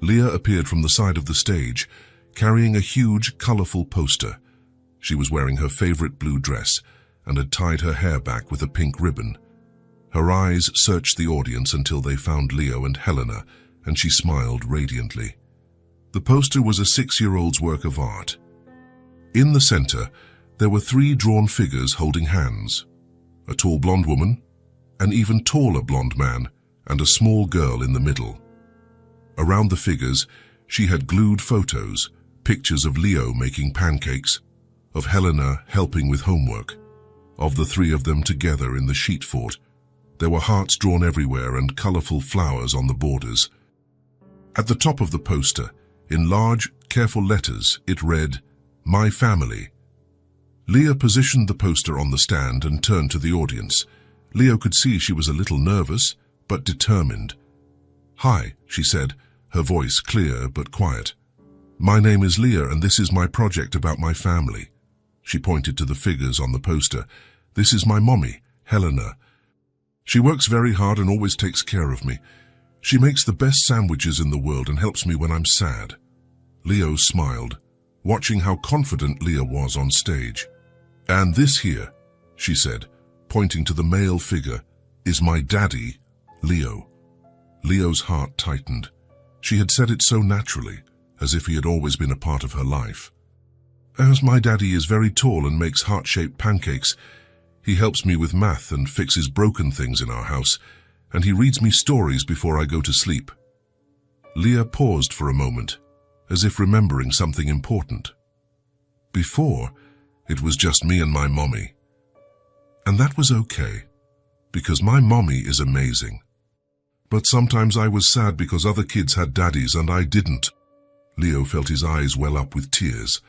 Leah appeared from the side of the stage, carrying a huge, colorful poster. She was wearing her favorite blue dress and had tied her hair back with a pink ribbon. Her eyes searched the audience until they found Leo and Helena, and she smiled radiantly. The poster was a 6-year-old's work of art. In the center, there were 3 drawn figures holding hands. A tall blonde woman, an even taller blonde man, and a small girl in the middle. Around the figures, she had glued photos, pictures of Leo making pancakes, of Helena helping with homework, of the 3 of them together in the sheet fort. There were hearts drawn everywhere and colorful flowers on the borders. At the top of the poster, in large, careful letters, it read, "My Family." Leah positioned the poster on the stand and turned to the audience. Leo could see she was a little nervous, but determined. "Hi," she said, her voice clear but quiet. "My name is Leah, and this is my project about my family." She pointed to the figures on the poster. "This is my mommy, Helena. She works very hard and always takes care of me. She makes the best sandwiches in the world and helps me when I'm sad." Leo smiled, watching how confident Leah was on stage. "And this here," she said, pointing to the male figure, "is my daddy, Leo." Leo's heart tightened. She had said it so naturally, as if he had always been a part of her life. "As my daddy is very tall and makes heart-shaped pancakes, he helps me with math and fixes broken things in our house, and he reads me stories before I go to sleep." Leah paused for a moment, as if remembering something important. "Before, it was just me and my mommy. And that was okay, because my mommy is amazing. But sometimes I was sad because other kids had daddies and I didn't." Leo felt his eyes well up with tears.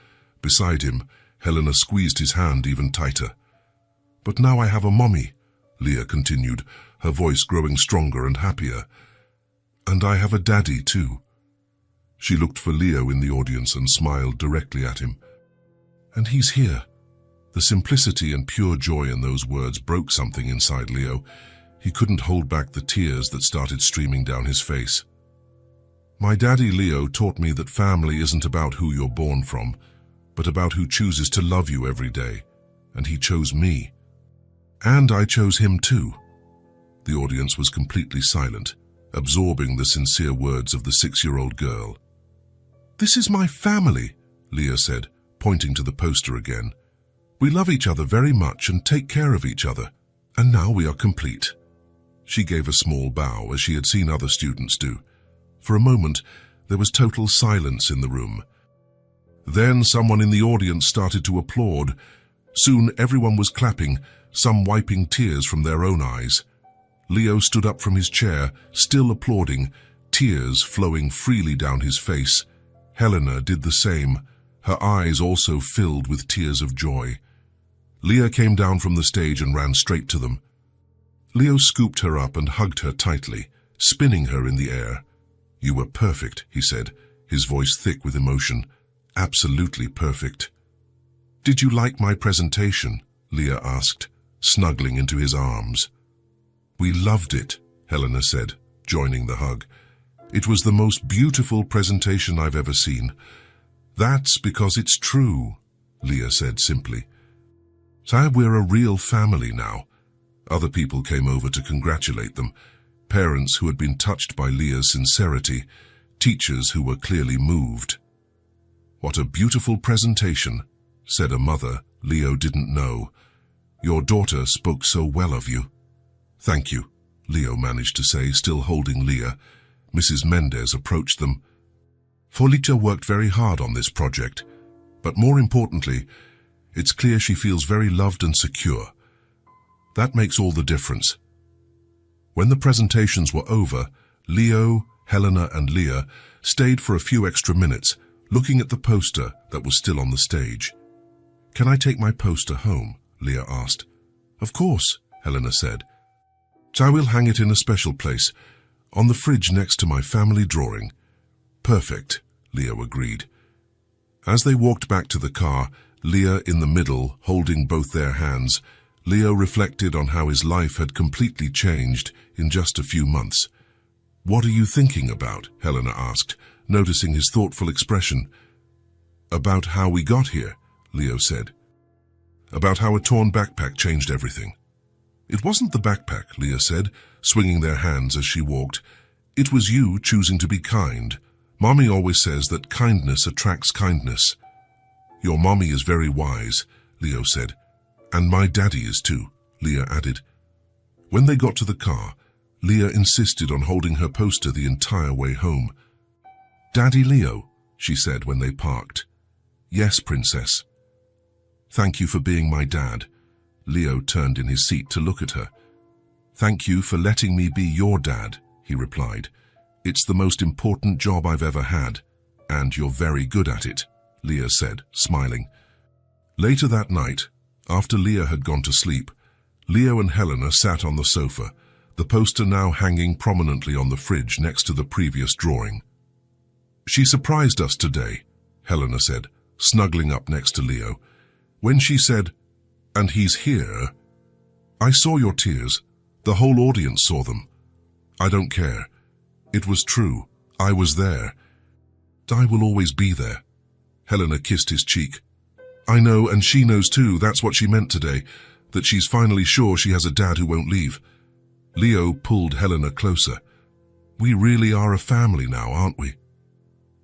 Beside him, Helena squeezed his hand even tighter. "But now I have a mommy," Leah continued, her voice growing stronger and happier. "And I have a daddy too." She looked for Leo in the audience and smiled directly at him. "And he's here." The simplicity and pure joy in those words broke something inside Leo. He couldn't hold back the tears that started streaming down his face. "My daddy Leo taught me that family isn't about who you're born from, but about who chooses to love you every day. And he chose me. And I chose him too." The audience was completely silent, absorbing the sincere words of the 6-year-old girl. "This is my family," Leah said, pointing to the poster again. "We love each other very much and take care of each other. And now we are complete." She gave a small bow, as she had seen other students do. For a moment, there was total silence in the room. Then someone in the audience started to applaud. Soon everyone was clapping, some wiping tears from their own eyes. Leo stood up from his chair, still applauding, tears flowing freely down his face. Helena did the same, her eyes also filled with tears of joy. Leah came down from the stage and ran straight to them. Leo scooped her up and hugged her tightly, spinning her in the air. "You were perfect," he said, his voice thick with emotion. "Absolutely perfect." "Did you like my presentation?" Leah asked, snuggling into his arms. "We loved it," Helena said, joining the hug. "It was the most beautiful presentation I've ever seen." "That's because it's true," Leah said simply. "So we're a real family now." Other people came over to congratulate them, parents who had been touched by Leah's sincerity, teachers who were clearly moved. "What a beautiful presentation," said a mother Leo didn't know. "Your daughter spoke so well of you." "Thank you," Leo managed to say, still holding Leah. Mrs. Mendez approached them. "Folita worked very hard on this project, but more importantly, it's clear she feels very loved and secure. That makes all the difference." When the presentations were over, Leo, Helena, and Leah stayed for a few extra minutes, looking at the poster that was still on the stage. "Can I take my poster home?" Leah asked. "Of course," Helena said. "So I will hang it in a special place, on the fridge next to my family drawing." "Perfect," Leo agreed. As they walked back to the car, Leah in the middle, holding both their hands, Leo reflected on how his life had completely changed in just a few months. "What are you thinking about?" Helena asked, noticing his thoughtful expression. "About how we got here," Leo said. "About how a torn backpack changed everything." "It wasn't the backpack," Leah said, swinging their hands as she walked. "It was you choosing to be kind. Mommy always says that kindness attracts kindness." "Your mommy is very wise," Leo said. "And my daddy is too," Leah added. When they got to the car, Leah insisted on holding her poster the entire way home. "Daddy Leo," she said when they parked. "Yes, Princess." "Thank you for being my dad." Leo turned in his seat to look at her. "Thank you for letting me be your dad," he replied. "It's the most important job I've ever had, and you're very good at it," Leah said, smiling. Later that night, after Leah had gone to sleep, Leo and Helena sat on the sofa, the poster now hanging prominently on the fridge next to the previous drawing. "She surprised us today," Helena said, snuggling up next to Leo. "When she said, 'And he's here,' I saw your tears. The whole audience saw them. I don't care. It was true. I was there. I will always be there. Helena kissed his cheek. I know, and she knows too. That's what she meant today, that she's finally sure she has a dad who won't leave. Leo pulled Helena closer. We really are a family now, aren't we?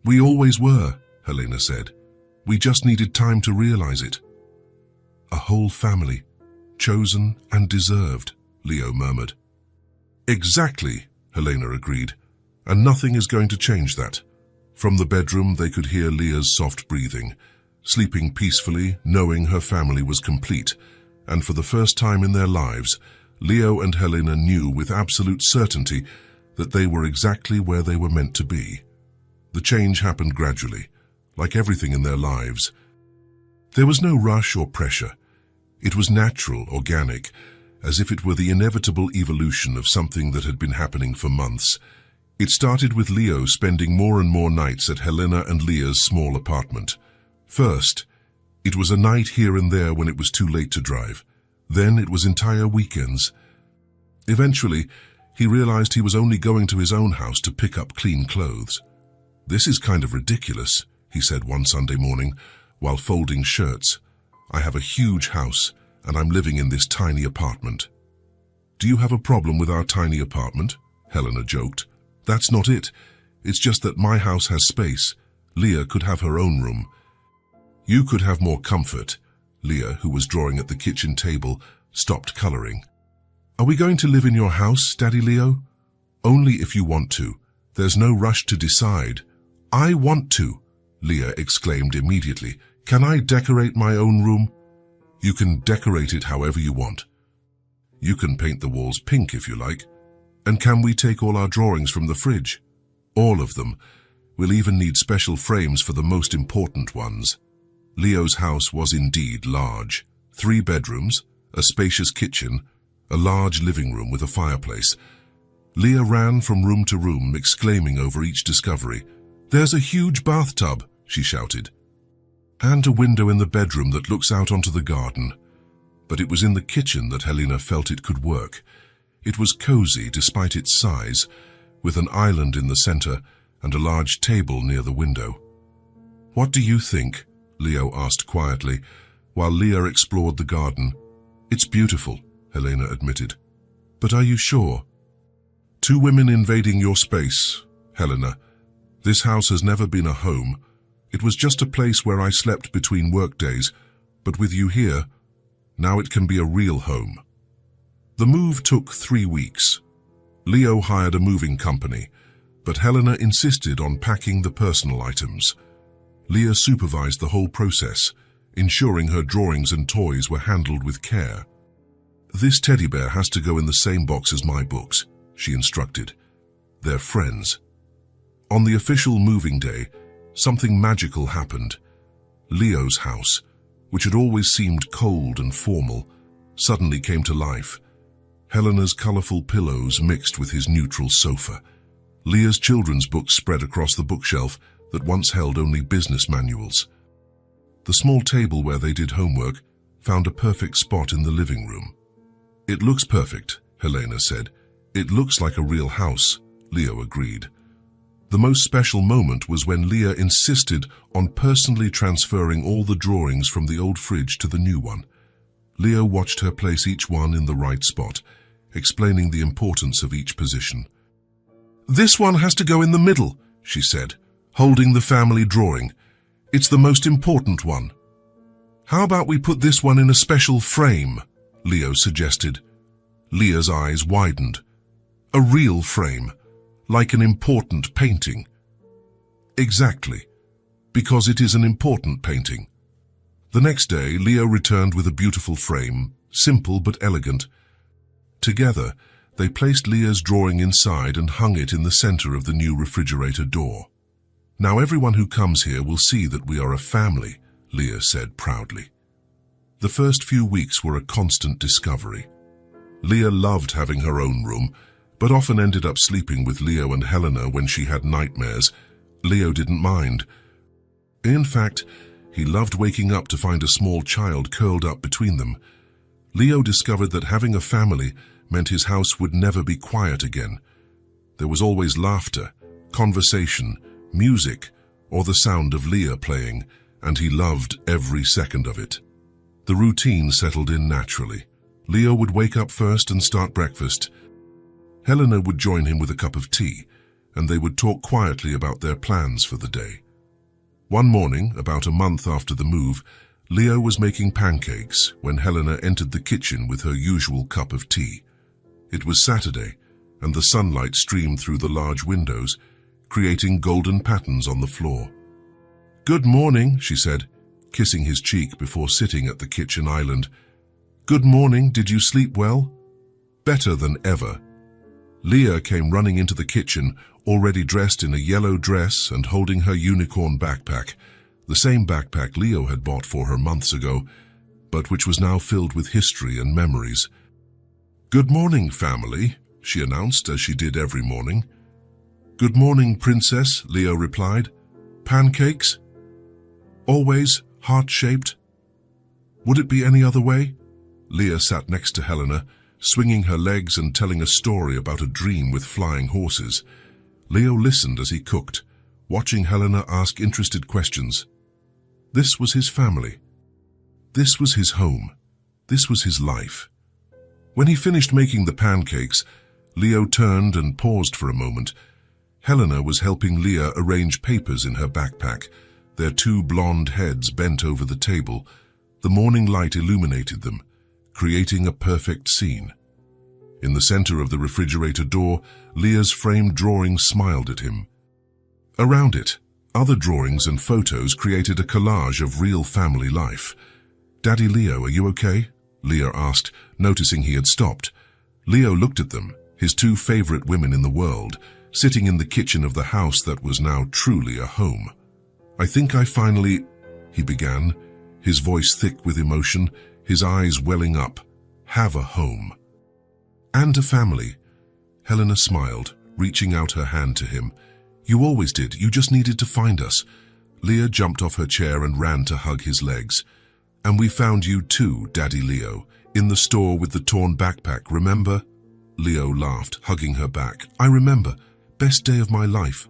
We always were, Helena said. We just needed time to realize it. A whole family, chosen and deserved, Leo murmured. Exactly, Helena agreed, and nothing is going to change that. From the bedroom they could hear Leah's soft breathing, sleeping peacefully, knowing her family was complete, and for the first time in their lives, Leo and Helena knew with absolute certainty that they were exactly where they were meant to be. The change happened gradually, like everything in their lives. There was no rush or pressure. It was natural, organic, as if it were the inevitable evolution of something that had been happening for months. It started with Leo spending more and more nights at Helena and Leah's small apartment. First, it was a night here and there when it was too late to drive. Then it was entire weekends. Eventually, he realized he was only going to his own house to pick up clean clothes. This is kind of ridiculous, he said one Sunday morning while folding shirts. I have a huge house and I'm living in this tiny apartment. Do you have a problem with our tiny apartment? Helena joked. That's not it. It's just that my house has space. Leah could have her own room. You could have more comfort. Leah, who was drawing at the kitchen table, stopped coloring. Are we going to live in your house, Daddy Leo? Only if you want to. There's no rush to decide. I want to, Leah exclaimed immediately. Can I decorate my own room? You can decorate it however you want. You can paint the walls pink if you like. And can we take all our drawings from the fridge? All of them. We'll even need special frames for the most important ones. Leo's house was indeed large. 3 bedrooms, a spacious kitchen, a large living room with a fireplace. Leah ran from room to room, exclaiming over each discovery. There's a huge bathtub, she shouted. And a window in the bedroom that looks out onto the garden. But it was in the kitchen that Helena felt it could work. It was cozy despite its size, with an island in the center and a large table near the window. What do you think? Leo asked quietly, while Leah explored the garden. It's beautiful, Helena admitted. But are you sure? 2 women invading your space, Helena. This house has never been a home. It was just a place where I slept between workdays, but with you here, now it can be a real home. The move took 3 weeks. Leo hired a moving company, but Helena insisted on packing the personal items. Leah supervised the whole process, ensuring her drawings and toys were handled with care. This teddy bear has to go in the same box as my books, she instructed. They're friends. On the official moving day, something magical happened. Leo's house, which had always seemed cold and formal, suddenly came to life. Helena's colorful pillows mixed with his neutral sofa. Leah's children's books spread across the bookshelf that once held only business manuals. The small table where they did homework found a perfect spot in the living room. It looks perfect, Helena said. It looks like a real house, Leo agreed. The most special moment was when Leah insisted on personally transferring all the drawings from the old fridge to the new one. Leo watched her place each one in the right spot, explaining the importance of each position. This one has to go in the middle, she said, holding the family drawing. It's the most important one. How about we put this one in a special frame? Leo suggested. Leah's eyes widened. A real frame, like an important painting. Exactly, because it is an important painting. The next day, Leo returned with a beautiful frame, simple but elegant. Together, they placed Leah's drawing inside and hung it in the center of the new refrigerator door. Now everyone who comes here will see that we are a family, Leah said proudly. The first few weeks were a constant discovery. Leah loved having her own room, but often ended up sleeping with Leo and Helena when she had nightmares. Leo didn't mind. In fact, he loved waking up to find a small child curled up between them. Leo discovered that having a family meant his house would never be quiet again. There was always laughter, conversation, music, or the sound of Leah playing, and he loved every second of it. The routine settled in naturally. Leo would wake up first and start breakfast. Helena would join him with a cup of tea, and they would talk quietly about their plans for the day. One morning, about a month after the move, Leo was making pancakes when Helena entered the kitchen with her usual cup of tea. It was Saturday, and the sunlight streamed through the large windows, creating golden patterns on the floor. "Good morning," she said, kissing his cheek before sitting at the kitchen island. "Good morning, did you sleep well?" "Better than ever." Leah came running into the kitchen, already dressed in a yellow dress and holding her unicorn backpack, the same backpack Leo had bought for her months ago, but which was now filled with history and memories. "Good morning, family," she announced as she did every morning. "Good morning, princess," Leo replied. "Pancakes? Always heart-shaped? Would it be any other way?" Leah sat next to Helena, swinging her legs and telling a story about a dream with flying horses. Leo listened as he cooked, watching Helena ask interested questions. This was his family. This was his home. This was his life. When he finished making the pancakes, Leo turned and paused for a moment. Helena was helping Leah arrange papers in her backpack, their two blonde heads bent over the table. The morning light illuminated them, creating a perfect scene. In the center of the refrigerator door, Leah's framed drawing smiled at him. Around it, other drawings and photos created a collage of real family life. "Daddy Leo, are you okay?" Leah asked, noticing he had stopped. Leo looked at them, his two favorite women in the world, sitting in the kitchen of the house that was now truly a home. "I think I finally," he began, his voice thick with emotion, his eyes welling up, "have a home." "And a family." Helena smiled, reaching out her hand to him. "You always did, you just needed to find us." Leah jumped off her chair and ran to hug his legs. "And we found you too, Daddy Leo, in the store with the torn backpack, remember?" Leo laughed, hugging her back. "I remember. Best day of my life."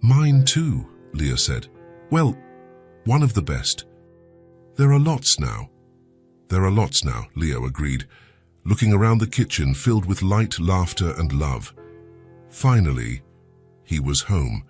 "Mine too," Leah said. "Well, one of the best." "There are lots now." "There are lots now," Leo agreed, looking around the kitchen filled with light, laughter, and love. Finally, he was home.